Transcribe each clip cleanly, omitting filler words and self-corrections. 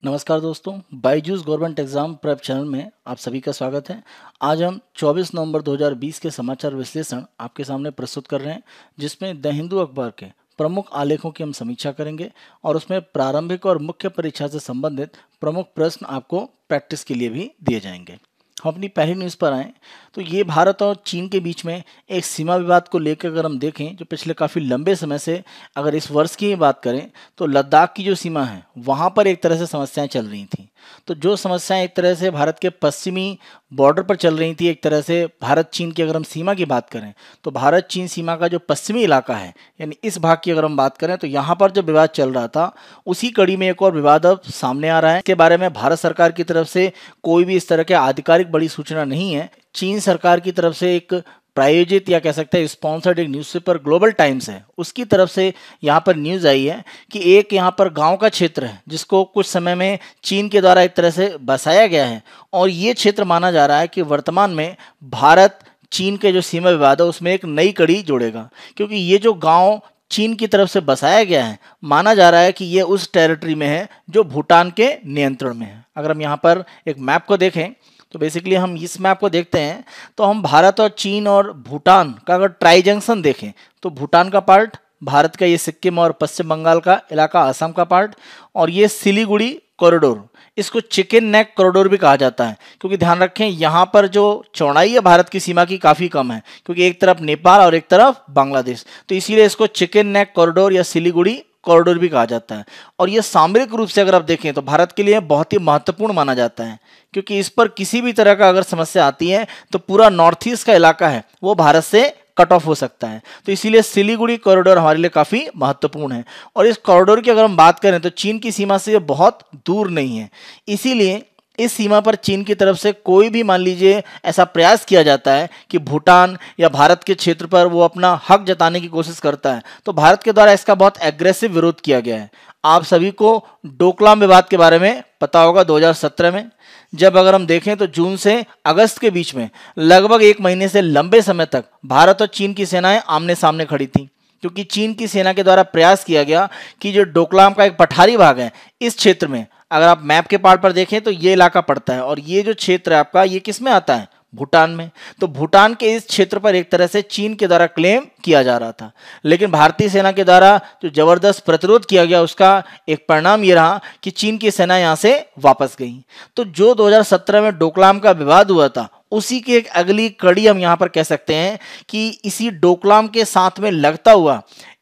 नमस्कार दोस्तों, Byju's government exam prep channel में आप सभी का स्वागत है। आज हम 24 नवंबर 2020 के समाचार विश्लेषण आपके सामने प्रस्तुत कर रहे हैं, जिसमें द हिंदू अखबार के प्रमुख आलेखों की हम समीक्षा करेंगे और उसमें प्रारंभिक और मुख्य परीक्षा से संबंधित प्रमुख प्रश्न आपको प्रैक्टिस के लिए भी दिए जाएंगे। हम अपनी पहली न्यूज़ पर आएँ तो ये भारत और चीन के बीच में एक सीमा विवाद को लेकर अगर हम देखें, जो पिछले काफ़ी लंबे समय से, अगर इस वर्ष की ही बात करें तो लद्दाख की जो सीमा है वहाँ पर एक तरह से समस्याएं चल रही थी। तो जो समस्याएं एक तरह से भारत के पश्चिमी बॉर्डर पर चल रही थी, एक तरह से भारत चीन की अगर हम सीमा की बात करें तो भारत चीन सीमा का जो पश्चिमी इलाका है, यानी इस भाग की अगर हम बात करें तो यहाँ पर जो विवाद चल रहा था, उसी कड़ी में एक और विवाद अब सामने आ रहा है। इसके बारे में भारत सरकार की तरफ से कोई भी इस तरह के आधिकारिक बड़ी सूचना नहीं है। चीन सरकार की तरफ से एक प्रायोजित या कह सकते हैं स्पॉन्सर्ड एक न्यूज़पेपर ग्लोबल टाइम्स है, उसकी तरफ से यहाँ पर न्यूज़ आई है कि एक यहाँ पर गांव का क्षेत्र है जिसको कुछ समय में चीन के द्वारा एक तरह से बसाया गया है, और ये क्षेत्र माना जा रहा है कि वर्तमान में भारत चीन के जो सीमा विवाद है उसमें एक नई कड़ी जोड़ेगा, क्योंकि ये जो गांव चीन की तरफ से बसाया गया है, माना जा रहा है कि ये उस टेरिटरी में है जो भूटान के नियंत्रण में है। अगर हम यहाँ पर एक मैप को देखें तो बेसिकली हम इस मैप को देखते हैं तो हम भारत और चीन और भूटान का अगर ट्राई जंक्शन देखें तो भूटान का पार्ट, भारत का ये सिक्किम और पश्चिम बंगाल का इलाका, असम का पार्ट, और ये सिलीगुड़ी कॉरिडोर, इसको चिकन नेक कॉरिडोर भी कहा जाता है, क्योंकि ध्यान रखें यहाँ पर जो चौड़ाई है भारत की सीमा की काफ़ी कम है, क्योंकि एक तरफ नेपाल और एक तरफ बांग्लादेश, तो इसीलिए इसको चिकन नेक कॉरिडोर या सिलीगुड़ी कॉरिडोर भी कहा जाता है। और ये सामरिक रूप से अगर आप देखें तो भारत के लिए बहुत ही महत्वपूर्ण माना जाता है, क्योंकि इस पर किसी भी तरह का अगर समस्या आती है तो पूरा नॉर्थ ईस्ट का इलाका है वो भारत से कट ऑफ हो सकता है। तो इसीलिए सिलीगुड़ी कॉरिडोर हमारे लिए काफ़ी महत्वपूर्ण है, और इस कॉरिडोर की अगर हम बात करें तो चीन की सीमा से ये बहुत दूर नहीं है। इसीलिए इस सीमा पर चीन की तरफ से कोई भी, मान लीजिए, ऐसा प्रयास किया जाता है कि भूटान या भारत के क्षेत्र पर वो अपना हक जताने की कोशिश करता है, तो भारत के द्वारा इसका बहुत एग्रेसिव विरोध किया गया है। आप सभी को डोकलाम विवाद के बारे में पता होगा, 2017 में जब अगर हम देखें तो जून से अगस्त के बीच में लगभग एक महीने से लंबे समय तक भारत और चीन की सेनाएं आमने सामने खड़ी थी, क्योंकि चीन की सेना के द्वारा प्रयास किया गया कि जो डोकलाम का एक पठारी भाग है, इस क्षेत्र में अगर आप मैप के पार्ट पर देखें तो ये इलाका पड़ता है, और ये जो क्षेत्र है आपका, ये किस में आता है? भूटान में। तो भूटान के इस क्षेत्र पर एक तरह से चीन के द्वारा क्लेम किया जा रहा था, लेकिन भारतीय सेना के द्वारा जो जबरदस्त प्रतिरोध किया गया, उसका एक परिणाम ये रहा कि चीन की सेना यहां से वापस गई। तो जो 2017 में डोकलाम का विवाद हुआ था, उसी की एक अगली कड़ी हम यहां पर कह सकते हैं कि इसी डोकलाम के साथ में लगता हुआ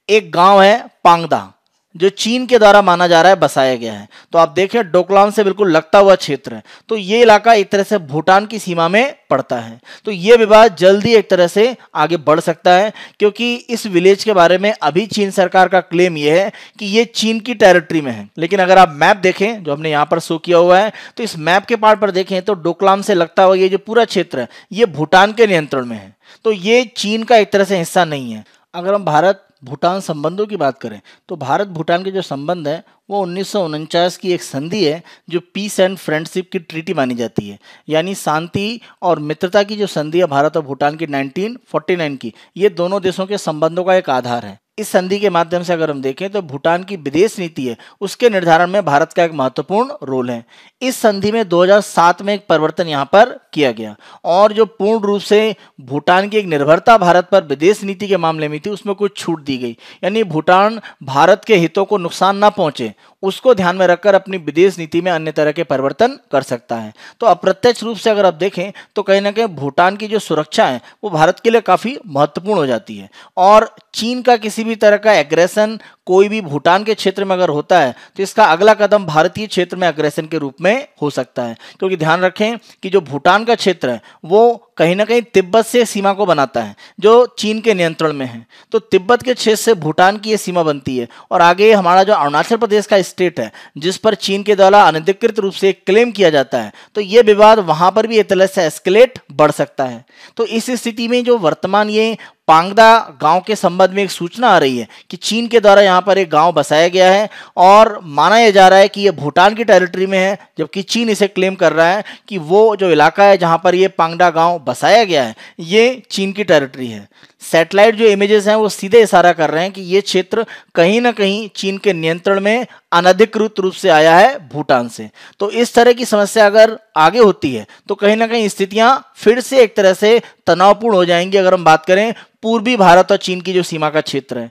एक गांव है पांगदा, जो चीन के द्वारा माना जा रहा है बसाया गया है। तो आप देखें डोकलाम से बिल्कुल लगता हुआ क्षेत्र है, तो ये इलाका एक तरह से भूटान की सीमा में पड़ता है। तो ये विवाद जल्दी एक तरह से आगे बढ़ सकता है, क्योंकि इस विलेज के बारे में अभी चीन सरकार का क्लेम ये है कि ये चीन की टेरिटरी में है, लेकिन अगर आप मैप देखें जो हमने यहाँ पर शो किया हुआ है, तो इस मैप के पार्ट पर देखें तो डोकलाम से लगता हुआ ये जो पूरा क्षेत्र है ये भूटान के नियंत्रण में है, तो ये चीन का एक तरह से हिस्सा नहीं है। अगर हम भारत भूटान संबंधों की बात करें तो भारत भूटान के जो संबंध है वो 1949 की एक संधि है, जो पीस एंड फ्रेंडशिप की ट्रीटी मानी जाती है, यानी शांति और मित्रता की जो संधि है भारत और भूटान की 1949 की, ये दोनों देशों के संबंधों का एक आधार है। इस संधि के माध्यम से अगर हम देखें तो भूटान की विदेश नीति है उसके निर्धारण में भारत का एक महत्वपूर्ण रोल है। इस संधि में 2007 में एक परिवर्तन यहाँ पर किया गया, और जो पूर्ण रूप से भूटान की एक निर्भरता भारत पर विदेश नीति के मामले में थी, उसमें कुछ छूट दी गई, यानी भूटान भारत के हितों को नुकसान ना पहुंचे उसको ध्यान में रखकर अपनी विदेश नीति में अन्य तरह के परिवर्तन कर सकता है। तो अप्रत्यक्ष रूप से अगर आप देखें तो कहीं ना कहीं भूटान की जो सुरक्षा है वो भारत के लिए काफ़ी महत्वपूर्ण हो जाती है, और चीन का किसी भी तरह का एग्रेशन कोई भी भूटान के क्षेत्र में अगर होता है तो इसका अगला कदम भारतीय क्षेत्र में एग्रेशन के रूप में हो सकता है, क्योंकि ध्यान रखें कि जो भूटान का क्षेत्र है वो कहीं ना कहीं तिब्बत से सीमा को बनाता है जो चीन के नियंत्रण में है। तो तिब्बत के क्षेत्र से भूटान की ये सीमा बनती है, और आगे हमारा जो अरुणाचल प्रदेश का स्टेट है जिस पर चीन के द्वारा अनधिकृत रूप से क्लेम किया जाता है, तो ये विवाद वहां पर भी एक तरह से एस्केलेट बढ़ सकता है। तो इस स्थिति में जो वर्तमान ये पांगदा गांव के संबंध में एक सूचना आ रही है कि चीन के द्वारा यहाँ पर एक गांव बसाया गया है और माना यह जा रहा है कि ये भूटान की टेरिटरी में है, जबकि चीन इसे क्लेम कर रहा है कि वो जो इलाका है जहाँ पर ये पांगडा गांव बसाया गया है ये चीन की टेरिटरी है। सैटेलाइट जो इमेजेस हैं वो सीधे इशारा कर रहे हैं कि ये क्षेत्र कहीं ना कहीं चीन के नियंत्रण में अनधिकृत रूप से आया है भूटान से। तो इस तरह की समस्या अगर आगे होती है तो कहीं ना कहीं स्थितियां फिर से एक तरह से तनावपूर्ण हो जाएंगी। अगर हम बात करें पूर्वी भारत और चीन की जो सीमा का क्षेत्र है,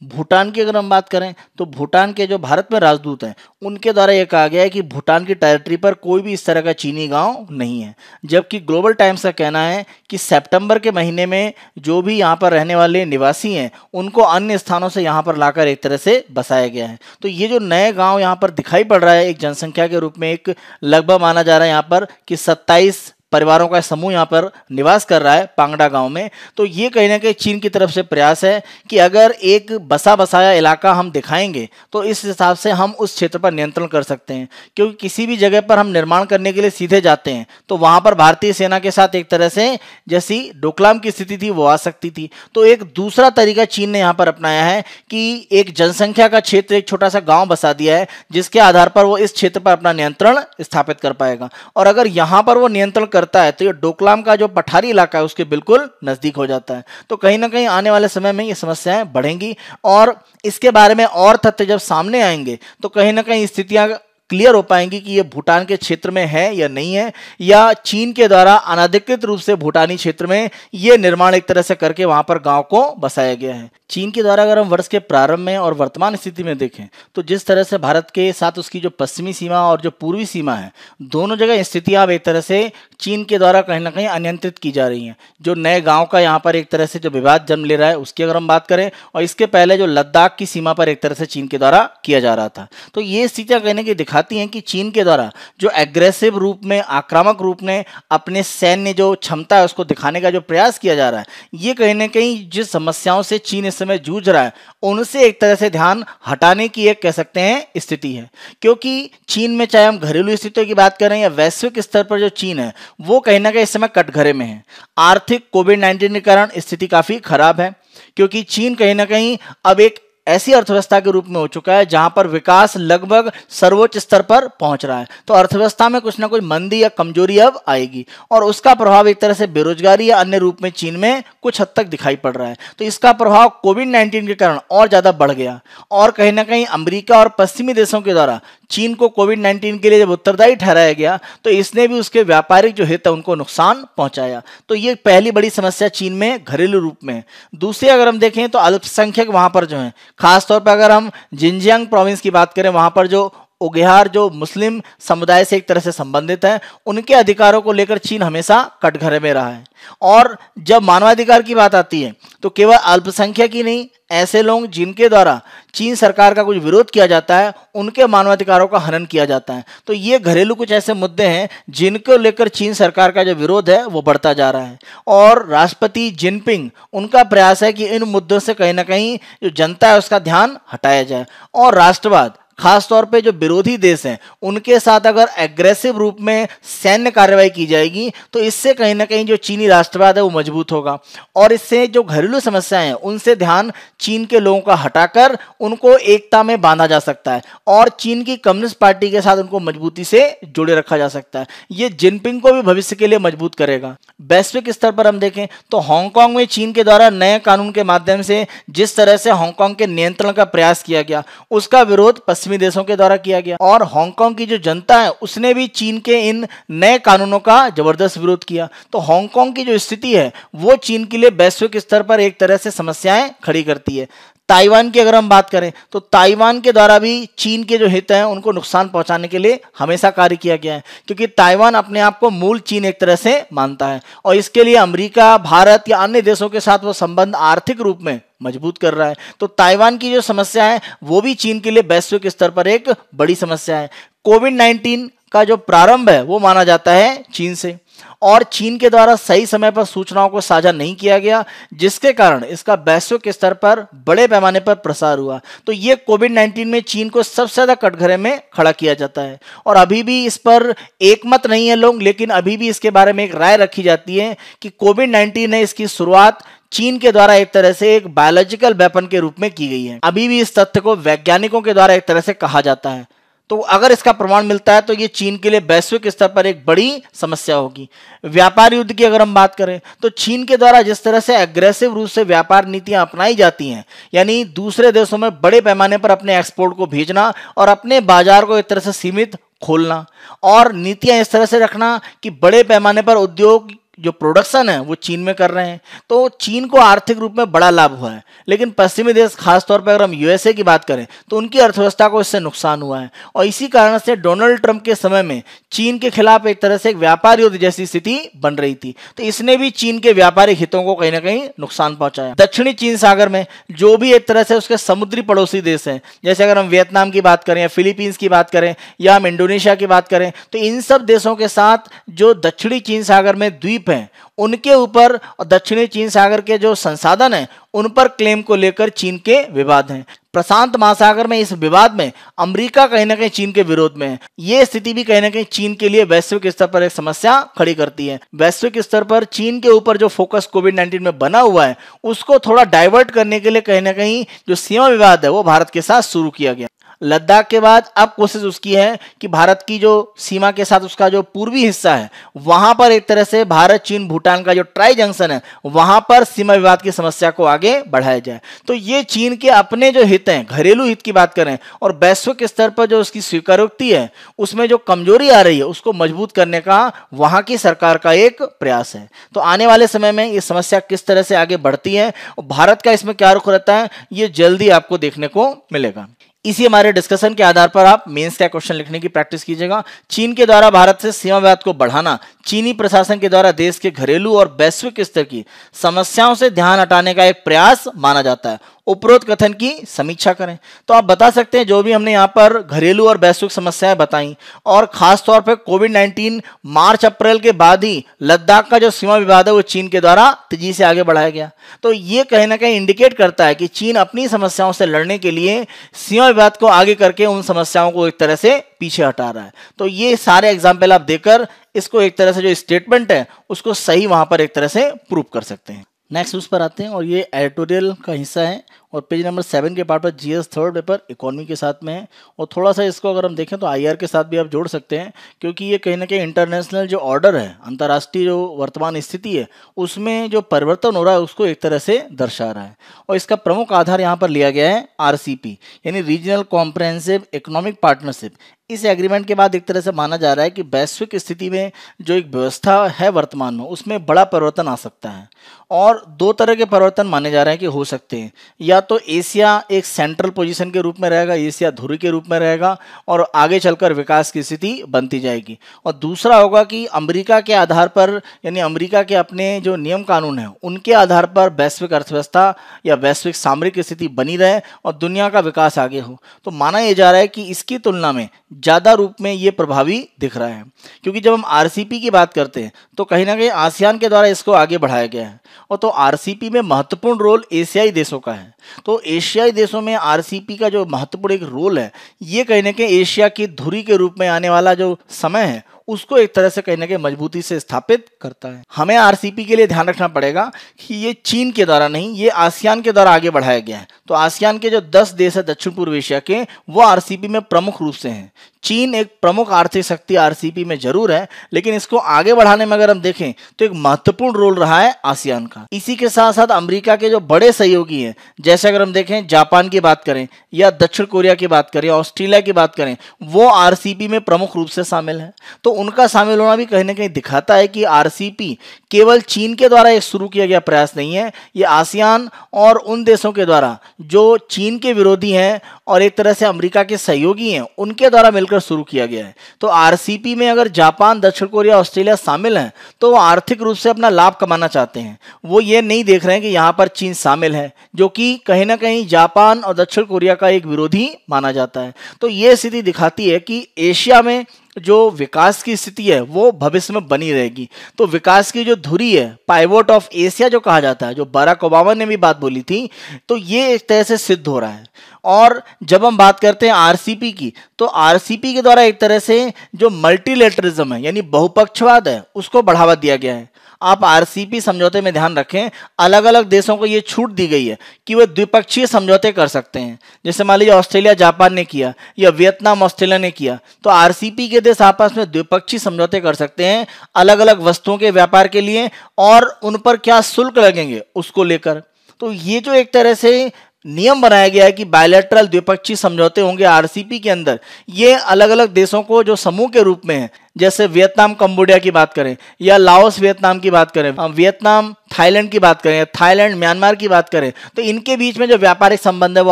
भूटान की अगर हम बात करें तो भूटान के जो भारत में राजदूत हैं उनके द्वारा यह कहा गया है कि भूटान की टेरिटरी पर कोई भी इस तरह का चीनी गांव नहीं है, जबकि ग्लोबल टाइम्स का कहना है कि सितंबर के महीने में जो भी यहां पर रहने वाले निवासी हैं उनको अन्य स्थानों से यहां पर लाकर एक तरह से बसाया गया है। तो ये जो नए गांव यहां पर दिखाई पड़ रहा है एक जनसंख्या के रूप में, एक लगभग माना जा रहा है यहां पर कि 27 परिवारों का समूह यहाँ पर निवास कर रहा है पांगडा गांव में। तो ये कहीं ना कहीं चीन की तरफ से प्रयास है कि अगर एक बसा बसाया इलाका हम दिखाएंगे तो इस हिसाब से हम उस क्षेत्र पर नियंत्रण कर सकते हैं, क्योंकि किसी भी जगह पर हम निर्माण करने के लिए सीधे जाते हैं तो वहां पर भारतीय सेना के साथ एक तरह से जैसी डोकलाम की स्थिति थी वो आ सकती थी। तो एक दूसरा तरीका चीन ने यहाँ पर अपनाया है कि एक जनसंख्या का क्षेत्र, एक छोटा सा गाँव बसा दिया है जिसके आधार पर वो इस क्षेत्र पर अपना नियंत्रण स्थापित कर पाएगा। और अगर यहाँ पर वो नियंत्रण करता है तो ये डोकलाम का जो पठारी इलाका है उसके बिल्कुल नजदीक हो जाता है। तो कहीं ना कहीं आने वाले समय में ये समस्याएं बढ़ेंगी और इसके बारे में और तथ्य जब सामने आएंगे तो कहीं ना कहीं स्थितियां क्लियर हो पाएंगी कि ये भूटान के क्षेत्र में है या नहीं है, या चीन के द्वारा अनधिकृत रूप से भूटानी क्षेत्र में ये निर्माण एक तरह से करके वहां पर गांव को बसाया गया है। चीन के द्वारा अगर हम वर्ष के प्रारंभ में और वर्तमान स्थिति में देखें तो जिस तरह से भारत के साथ उसकी जो पश्चिमी सीमा और जो पूर्वी सीमा है दोनों जगह स्थितियां अब एक तरह से चीन के द्वारा कहीं ना कहीं अनियंत्रित की जा रही हैं। जो नए गांव का यहाँ पर एक तरह से जो विवाद जन्म ले रहा है उसकी अगर हम बात करें, और इसके पहले जो लद्दाख की सीमा पर एक तरह से चीन के द्वारा किया जा रहा था, तो ये स्थितियां कहने की दिखाती हैं कि चीन के द्वारा जो एग्रेसिव रूप में, आक्रामक रूप में अपने सैन्य जो क्षमता है उसको दिखाने का जो प्रयास किया जा रहा है, ये कहीं ना कहीं जिस समस्याओं से चीन इस समय जूझ रहा है उनसे एक तरह से ध्यान हटाने की एक कह सकते हैं स्थिति है। क्योंकि चीन में चाहे हम घरेलू स्थितियों की बात करें या वैश्विक स्तर पर जो चीन है वो कहीं ना कहीं इस समय कटघरे में है। आर्थिक कोविड-19 के कारण स्थिति काफी खराब है, क्योंकि चीन कहीं ना कहीं अब एक ऐसी अर्थव्यवस्था के रूप में हो चुका है जहां पर विकास लगभग सर्वोच्च स्तर पर पहुंच रहा है। तो अर्थव्यवस्था में कुछ ना कुछ मंदी या कमजोरी अब आएगी और उसका प्रभाव एक तरह से बेरोजगारी या अन्य रूप में चीन में कुछ हद तक दिखाई पड़ रहा है। तो इसका प्रभाव कोविड-19 के कारण और ज्यादा बढ़ गया और कहीं ना कहीं अमेरिका और पश्चिमी देशों के द्वारा चीन को कोविड-19 के लिए जब उत्तरदायी ठहराया गया तो इसने भी उसके व्यापारिक जो हित है उनको नुकसान पहुंचाया। तो ये पहली बड़ी समस्या चीन में घरेलू रूप में है। दूसरी अगर हम देखें तो अल्पसंख्यक वहां पर जो है, खासतौर पर अगर हम जिनजियांग प्रोविंस की बात करें, वहां पर जो उगेहार जो मुस्लिम समुदाय से एक तरह से संबंधित है, उनके अधिकारों को लेकर चीन हमेशा कटघरे में रहा है। और जब मानवाधिकार की बात आती है तो केवल अल्पसंख्यक ही नहीं, ऐसे लोग जिनके द्वारा चीन सरकार का कुछ विरोध किया जाता है उनके मानवाधिकारों का हनन किया जाता है। तो ये घरेलू कुछ ऐसे मुद्दे हैं जिनको लेकर चीन सरकार का जो विरोध है वो बढ़ता जा रहा है। और राष्ट्रपति जिनपिंग उनका प्रयास है कि इन मुद्दों से कहीं ना कहीं जो जनता है उसका ध्यान हटाया जाए और राष्ट्रवाद, खासतौर पे जो विरोधी देश हैं उनके साथ अगर एग्रेसिव रूप में सैन्य कार्रवाई की जाएगी तो इससे कहीं ना कहीं जो चीनी राष्ट्रवाद है वो मजबूत होगा और इससे जो घरेलू समस्याएं हैं उनसे ध्यान चीन के लोगों का हटाकर उनको एकता में बांधा जा सकता है और चीन की कम्युनिस्ट पार्टी के साथ उनको मजबूती से जुड़े रखा जा सकता है। ये जिनपिंग को भी भविष्य के लिए मजबूत करेगा। वैश्विक स्तर पर हम देखें तो हांगकांग में चीन के द्वारा नए कानून के माध्यम से जिस तरह से हांगकांग के नियंत्रण का प्रयास किया गया उसका विरोध पश्चिमी देशों के द्वारा किया गया और हांगकांग की जो जनता है उसने भी चीन के इन नए कानूनों का जबरदस्त विरोध किया। तो हांगकांग की जो स्थिति है वो चीन के लिए वैश्विक स्तर पर एक तरह से समस्याएं खड़ी करती है। ताइवान की अगर हम बात करें तो ताइवान के द्वारा भी चीन के जो हित हैं उनको नुकसान पहुंचाने के लिए हमेशा कार्य किया गया है, क्योंकि ताइवान अपने आप को मूल चीन एक तरह से मानता है और इसके लिए अमेरिका, भारत या अन्य देशों के साथ वो संबंध आर्थिक रूप में मजबूत कर रहा है। तो ताइवान की जो समस्या है वो भी चीन के लिए वैश्विक स्तर पर एक बड़ी समस्या है। कोविड-19 का जो प्रारंभ है वो माना जाता है चीन से और चीन के द्वारा सही समय पर सूचनाओं को साझा नहीं किया गया, जिसके कारण इसका वैश्विक स्तर पर बड़े पैमाने पर प्रसार हुआ। तो ये कोविड-19 में चीन को सबसे ज्यादा कटघरे में खड़ा किया जाता है और अभी भी इस पर एकमत नहीं है लोग, लेकिन अभी भी इसके बारे में एक राय रखी जाती है कि कोविड-19 ने इसकी शुरुआत चीन के द्वारा एक तरह से एक बायोलॉजिकल वेपन के रूप में की गई है। अभी भी इस तथ्य को वैज्ञानिकों के द्वारा एक तरह से कहा जाता है। तो अगर इसका प्रमाण मिलता है तो ये चीन के लिए वैश्विक स्तर पर एक बड़ी समस्या होगी। व्यापार युद्ध की अगर हम बात करें तो चीन के द्वारा जिस तरह से एग्रेसिव रूप से व्यापार नीतियां अपनाई जाती हैं, यानी दूसरे देशों में बड़े पैमाने पर अपने एक्सपोर्ट को भेजना और अपने बाजार को एक तरह से सीमित खोलना और नीतियां इस तरह से रखना कि बड़े पैमाने पर उद्योग जो प्रोडक्शन है वो चीन में कर रहे हैं, तो चीन को आर्थिक रूप में बड़ा लाभ हुआ है। लेकिन पश्चिमी देश, खासतौर पर अगर हम यूएसए की बात करें तो उनकी अर्थव्यवस्था को इससे नुकसान हुआ है और इसी कारण से डोनाल्ड ट्रंप के समय में चीन के खिलाफ एक तरह से एक व्यापार युद्ध जैसी स्थिति बन रही थी। तो इसने भी चीन के व्यापारिक हितों को कहीं ना कहीं नुकसान पहुंचाया। दक्षिणी चीन सागर में जो भी एक तरह से उसके समुद्री पड़ोसी देश हैं, जैसे अगर हम वियतनाम की बात करें या फिलीपींस की बात करें या हम इंडोनेशिया की बात करें, तो इन सब देशों के साथ जो दक्षिणी चीन सागर में द्वीप हैं उनके ऊपर और दक्षिणी चीन सागर के जो संसाधन हैं उन पर क्लेम को लेकर चीन के विवाद हैं। प्रशांत महासागर में इस विवाद में अमेरिका कहीं ना कहीं चीन के विरोध में है। ये स्थिति भी कहीं ना कहीं चीन के लिए वैश्विक स्तर पर एक समस्या खड़ी करती है। वैश्विक स्तर पर चीन के ऊपर जो फोकस कोविड-19 में बना हुआ है उसको थोड़ा डाइवर्ट करने के लिए कहीं ना कहीं जो सीमा विवाद है वो भारत के साथ शुरू किया गया। लद्दाख के बाद अब कोशिश उसकी है कि भारत की जो सीमा के साथ उसका जो पूर्वी हिस्सा है वहां पर एक तरह से भारत, चीन, भूटान का जो ट्राई जंक्शन है वहां पर सीमा विवाद की समस्या को आगे बढ़ाया जाए। तो ये चीन के अपने जो हित हैं, घरेलू हित की बात करें और वैश्विक स्तर पर जो उसकी स्वीकारोक्ति है उसमें जो कमजोरी आ रही है उसको मजबूत करने का वहां की सरकार का एक प्रयास है। तो आने वाले समय में ये समस्या किस तरह से आगे बढ़ती है और भारत का इसमें क्या रुख रहता है ये जल्दी आपको देखने को मिलेगा। इसी हमारे डिस्कशन के आधार पर आप मेंस का क्वेश्चन लिखने की प्रैक्टिस कीजिएगा। चीन के द्वारा भारत से सीमा विवाद को बढ़ाना चीनी प्रशासन के द्वारा देश के घरेलू और वैश्विक स्तर की समस्याओं से ध्यान हटाने का एक प्रयास माना जाता है। उपरोक्त कथन की समीक्षा करें। तो आप बता सकते हैं जो भी हमने यहाँ पर घरेलू और वैश्विक समस्याएं बताई और खास तौर पर कोविड-19 मार्च अप्रैल के बाद ही लद्दाख का जो सीमा विवाद है वो चीन के द्वारा तेजी से आगे बढ़ाया गया। तो ये कहीं ना कहीं इंडिकेट करता है कि चीन अपनी समस्याओं से लड़ने के लिए सीमा विवाद को आगे करके उन समस्याओं को एक तरह से पीछे हटा रहा है। तो ये सारे एग्जाम्पल आप देकर इसको एक तरह से जो स्टेटमेंट है उसको सही वहां पर एक तरह से प्रूव कर सकते हैं। नेक्स्ट उस पर आते हैं और ये एडिटोरियल का हिस्सा है और पेज नंबर 7 के पार्ट पर जीएस थर्ड पेपर इकोनॉमी के साथ में है और थोड़ा सा इसको अगर हम देखें तो आईआर के साथ भी आप जोड़ सकते हैं क्योंकि ये कहीं ना कहीं इंटरनेशनल जो ऑर्डर है, अंतर्राष्ट्रीय जो वर्तमान स्थिति है उसमें जो परिवर्तन हो रहा है उसको एक तरह से दर्शा रहा है। और इसका प्रमुख आधार यहाँ पर लिया गया है आरसीपी यानी रीजनल कॉम्प्रहेंसिव इकोनॉमिक पार्टनरशिप। इस एग्रीमेंट के बाद एक तरह से माना जा रहा है कि वैश्विक स्थिति में जो एक व्यवस्था है वर्तमान में उसमें बड़ा परिवर्तन आ सकता है और दो तरह के परिवर्तन माने जा रहे हैं कि हो सकते हैं। या तो एशिया एक सेंट्रल पोजीशन के रूप में रहेगा, एशिया धुरी के रूप में रहेगा और आगे चलकर विकास की स्थिति बनती जाएगी। और दूसरा होगा कि अमेरिका के आधार पर यानी अमेरिका के अपने जो नियम कानून हैं उनके आधार पर वैश्विक अर्थव्यवस्था या वैश्विक सामरिक स्थिति बनी रहे और दुनिया का विकास आगे हो। तो माना यह जा रहा है कि इसकी तुलना में ज़्यादा रूप में ये प्रभावी दिख रहा है क्योंकि जब हम आरसीपी की बात करते हैं तो कहीं ना कहीं आसियान के द्वारा इसको आगे बढ़ाया गया है और तो आरसीपी में महत्वपूर्ण रोल एशियाई देशों का है। तो एशियाई देशों में आरसीपी का जो महत्वपूर्ण एक रोल है ये कहीं ना कहीं एशिया की धुरी के रूप में आने वाला जो समय है उसको एक तरह से कहीं ना कहीं मजबूती से स्थापित करता है। हमें आरसीपी के लिए ध्यान रखना पड़ेगा कि ये चीन के द्वारा नहीं, ये आसियान के द्वारा आगे बढ़ाया गया है। तो आसियान के जो 10 देश है दक्षिण पूर्व एशिया के वो आरसीपी में प्रमुख रूप से हैं। चीन एक प्रमुख आर्थिक शक्ति आरसीपी में जरूर है लेकिन इसको आगे बढ़ाने में अगर हम देखें तो एक महत्वपूर्ण रोल रहा है आसियान का। इसी के साथ साथ अमेरिका के जो बड़े सहयोगी हैं जैसे अगर हम देखें जापान की बात करें या दक्षिण कोरिया की बात करें, ऑस्ट्रेलिया की बात करें, वो आरसीपी में प्रमुख रूप से शामिल है। तो उनका शामिल होना भी कहीं ना कहीं दिखाता है कि आरसीपी केवल चीन के द्वारा एक शुरू किया गया प्रयास नहीं है, ये आसियान और उन देशों के द्वारा जो चीन के विरोधी हैं और एक तरह से अमेरिका के सहयोगी हैं उनके द्वारा मिलकर शुरू किया गया है। तो आरसीपी में अगर जापान, दक्षिण कोरिया, ऑस्ट्रेलिया शामिल हैं तो वो आर्थिक रूप से अपना लाभ कमाना चाहते हैं। वो ये नहीं देख रहे हैं कि यहाँ पर चीन शामिल है जो कि कहीं ना कहीं जापान और दक्षिण कोरिया का एक विरोधी माना जाता है। तो ये स्थिति दिखाती है कि एशिया में जो विकास की स्थिति है वो भविष्य में बनी रहेगी। तो विकास की जो धुरी है, पाइवोट ऑफ एशिया जो कहा जाता है, जो बराक ओबामा ने भी बात बोली थी, तो ये एक तरह से सिद्ध हो रहा है। और जब हम बात करते हैं आरसीपी की, तो आरसीपी के द्वारा एक तरह से जो मल्टीलेटरिज्म है यानी बहुपक्षवाद है उसको बढ़ावा दिया गया है। आप आरसीपी समझौते में ध्यान रखें, अलग अलग देशों को ये छूट दी गई है कि वे द्विपक्षीय समझौते कर सकते हैं। जैसे मान लीजिए ऑस्ट्रेलिया जापान ने किया या वियतनाम ऑस्ट्रेलिया ने किया, तो आरसीपी के देश आपस में द्विपक्षीय समझौते कर सकते हैं अलग अलग वस्तुओं के व्यापार के लिए, और उन पर क्या शुल्क लगेंगे उसको लेकर। तो ये जो एक तरह से नियम बनाया गया है कि बायलैटरल द्विपक्षीय समझौते होंगे आरसीपी के अंदर, ये अलग अलग देशों को जो समूह के रूप में है, जैसे वियतनाम कंबोडिया की बात करें या लाओस वियतनाम की बात करें, वियतनाम थाईलैंड की बात करें, थाईलैंड म्यांमार की बात करें, तो इनके बीच में जो व्यापारिक संबंध है वो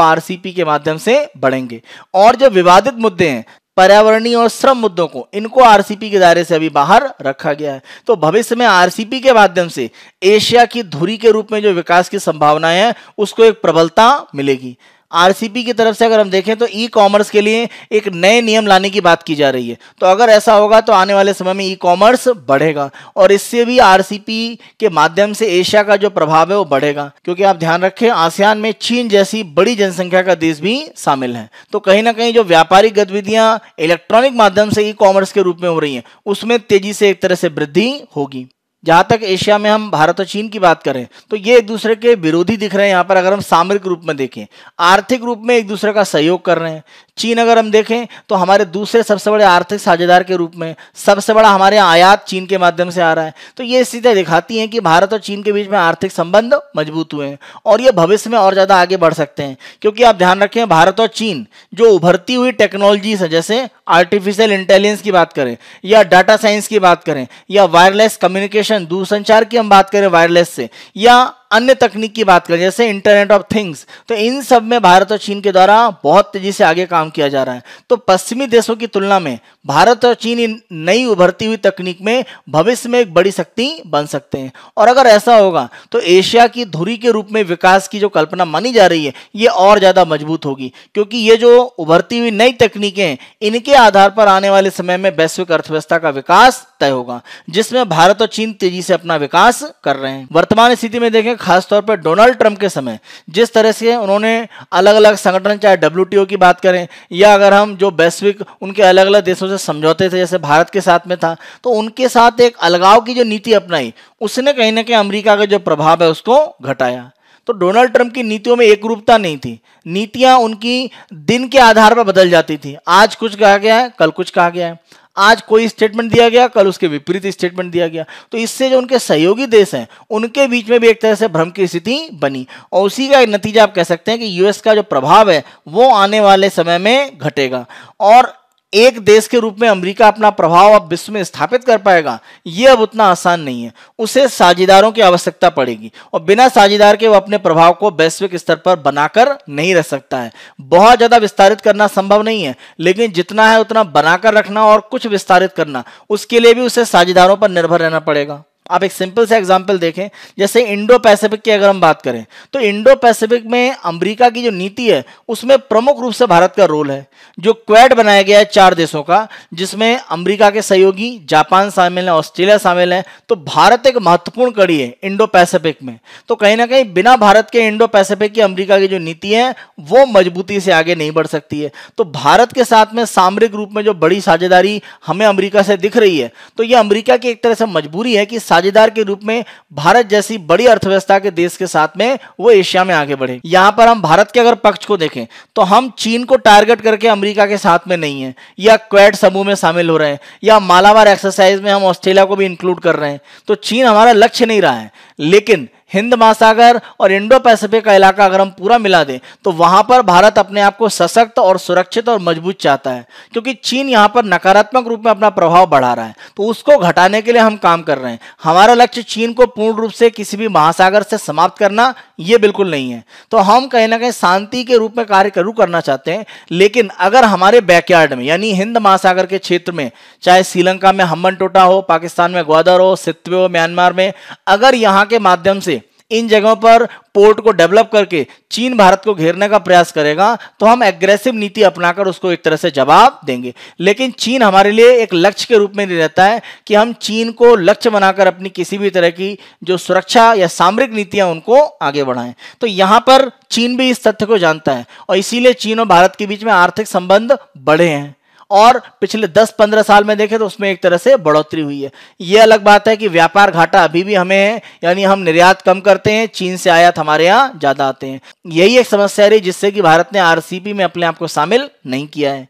आरसीपी के माध्यम से बढ़ेंगे। और जो विवादित मुद्दे हैं पर्यावरणीय और श्रम मुद्दों को, इनको आरसीपी के दायरे से अभी बाहर रखा गया है। तो भविष्य में आरसीपी के माध्यम से एशिया की धुरी के रूप में जो विकास की संभावनाएं हैं उसको एक प्रबलता मिलेगी। आरसीपी की तरफ से अगर हम देखें तो ई कॉमर्स के लिए एक नए नियम लाने की बात की जा रही है। तो अगर ऐसा होगा तो आने वाले समय में ई कॉमर्स बढ़ेगा और इससे भी आरसीपी के माध्यम से एशिया का जो प्रभाव है वो बढ़ेगा, क्योंकि आप ध्यान रखें आसियान में चीन जैसी बड़ी जनसंख्या का देश भी शामिल है। तो कहीं ना कहीं जो व्यापारिक गतिविधियां इलेक्ट्रॉनिक माध्यम से ई कॉमर्स के रूप में हो रही हैं उसमें तेजी से एक तरह से वृद्धि होगी। जहां तक एशिया में हम भारत और चीन की बात करें तो ये एक दूसरे के विरोधी दिख रहे हैं। यहाँ पर अगर हम सामरिक रूप में देखें, आर्थिक रूप में एक दूसरे का सहयोग कर रहे हैं। चीन अगर हम देखें तो हमारे दूसरे सबसे बड़े आर्थिक साझेदार के रूप में सबसे बड़ा हमारे आयात चीन के माध्यम से आ रहा है। तो ये स्थितियां दिखाती हैं कि भारत और चीन के बीच में आर्थिक संबंध मजबूत हुए हैं और ये भविष्य में और ज्यादा आगे बढ़ सकते हैं, क्योंकि आप ध्यान रखें भारत और चीन जो उभरती हुई टेक्नोलॉजीज है, जैसे आर्टिफिशियल इंटेलिजेंस की बात करें या डाटा साइंस की बात करें या वायरलेस कम्युनिकेशन दूरसंचार की हम बात करें वायरलेस से, या अन्य तकनीक की बात करें जैसे इंटरनेट ऑफ थिंग्स, तो इन सब में भारत और चीन के द्वारा बहुत तेजी से आगे काम किया जा रहा है। तो पश्चिमी देशों की तुलना में भारत और चीन इन नई उभरती हुई तकनीक में भविष्य में एक बड़ी शक्ति बन सकते हैं। और अगर ऐसा होगा तो एशिया की धुरी के रूप में विकास की जो कल्पना मानी जा रही है ये और ज्यादा मजबूत होगी, क्योंकि ये जो उभरती हुई नई तकनीकें हैं इनके आधार पर आने वाले समय में वैश्विक अर्थव्यवस्था का विकास तय होगा, जिसमें भारत और चीन तेजी से अपना विकास कर रहे हैं। वर्तमान स्थिति में देखें खासतौर पर डोनाल्ड ट्रंप के समय जिस तरह से उन्होंने अलग अलग संगठन, चाहे डब्ल्यूटीओ की बात करें या अगर हम जो वैश्विक उनके अलग अलग देशों से समझौते थे जैसे भारत के साथ में था, तो उनके साथ एक अलगाव की जो नीति अपनाई उसने कहीं ना कहीं अमेरिका का जो प्रभाव है उसको घटाया। तो डोनाल्ड ट्रंप की नीतियों में एक रूपता नहीं थी, नीतियां उनकी दिन के आधार पर बदल जाती थी। आज कुछ कहा गया है, कल कुछ कहा गया है, आज कोई स्टेटमेंट दिया गया, कल उसके विपरीत स्टेटमेंट दिया गया। तो इससे जो उनके सहयोगी देश हैं उनके बीच में भी एक तरह से भ्रम की स्थिति बनी और उसी का एक नतीजा आप कह सकते हैं कि यूएस का जो प्रभाव है वो आने वाले समय में घटेगा और एक देश के रूप में अमेरिका अपना प्रभाव अब विश्व में स्थापित कर पाएगा ये अब उतना आसान नहीं है। उसे साझेदारों की आवश्यकता पड़ेगी और बिना साझेदार के वो अपने प्रभाव को वैश्विक स्तर पर बनाकर नहीं रह सकता है। बहुत ज्यादा विस्तारित करना संभव नहीं है, लेकिन जितना है उतना बनाकर रखना और कुछ विस्तारित करना, उसके लिए भी उसे साझेदारों पर निर्भर रहना पड़ेगा। आप एक सिंपल सा एग्जांपल देखें, जैसे इंडो पैसिफिक की अगर हम बात करें तो इंडो पैसिफिक में अमेरिका की जो नीति है उसमें प्रमुख रूप से भारत का रोल है। जो क्वेड बनाया गया है 4 देशों का, जिसमें अमेरिका के सहयोगी जापान शामिल है, ऑस्ट्रेलिया शामिल है, तो भारत एक महत्वपूर्ण कड़ी है इंडो पैसिफिक में। तो कहीं ना कहीं बिना भारत के इंडो पैसिफिक की अमेरिका की जो नीति है वो मजबूती से आगे नहीं बढ़ सकती है। तो भारत के साथ में सामरिक रूप में जो बड़ी साझेदारी हमें अमेरिका से दिख रही है, तो ये अमेरिका की एक तरह से मजबूरी है कि साझेदार के रूप में भारत जैसी बड़ी अर्थव्यवस्था के देश के साथ में वो एशिया में आगे बढ़े। यहां पर हम भारत के अगर पक्ष को देखें तो हम चीन को टारगेट करके अमेरिका के साथ में नहीं है या क्वेड समूह में शामिल हो रहे हैं या मालाबार एक्सरसाइज में हम ऑस्ट्रेलिया को भी इंक्लूड कर रहे हैं। तो चीन हमारा लक्ष्य नहीं रहा है, लेकिन हिंद महासागर और इंडो पैसिफिक का इलाका अगर हम पूरा मिला दें तो वहां पर भारत अपने आप को सशक्त और सुरक्षित और मजबूत चाहता है, क्योंकि चीन यहां पर नकारात्मक रूप में अपना प्रभाव बढ़ा रहा है। तो उसको घटाने के लिए हम काम कर रहे हैं। हमारा लक्ष्य चीन को पूर्ण रूप से किसी भी महासागर से समाप्त करना ये बिल्कुल नहीं है। तो हम कहीं ना कहीं शांति के रूप में कार्य जरूर करना चाहते हैं, लेकिन अगर हमारे बैकयार्ड में यानी हिंद महासागर के क्षेत्र में, चाहे श्रीलंका में हम्बनटोटा हो, पाकिस्तान में ग्वादर हो, सितवे हो, म्यांमार में, अगर यहाँ के माध्यम से इन जगहों पर पोर्ट को डेवलप करके चीन भारत को घेरने का प्रयास करेगा तो हम एग्रेसिव नीति अपनाकर उसको एक तरह से जवाब देंगे। लेकिन चीन हमारे लिए एक लक्ष्य के रूप में नहीं रहता है कि हम चीन को लक्ष्य बनाकर अपनी किसी भी तरह की जो सुरक्षा या सामरिक नीतियां उनको आगे बढ़ाएं। तो यहां पर चीन भी इस तथ्य को जानता है और इसीलिए चीन और भारत के बीच में आर्थिक संबंध बढ़े हैं और पिछले 10-15 साल में देखें तो उसमें एक तरह से बढ़ोतरी हुई है। यह अलग बात है कि व्यापार घाटा अभी भी हमें है, यानी हम निर्यात कम करते हैं, चीन से आयात हमारे यहाँ ज्यादा आते हैं। यही एक समस्या रही जिससे कि भारत ने आरसीईपी में अपने आप को शामिल नहीं किया है।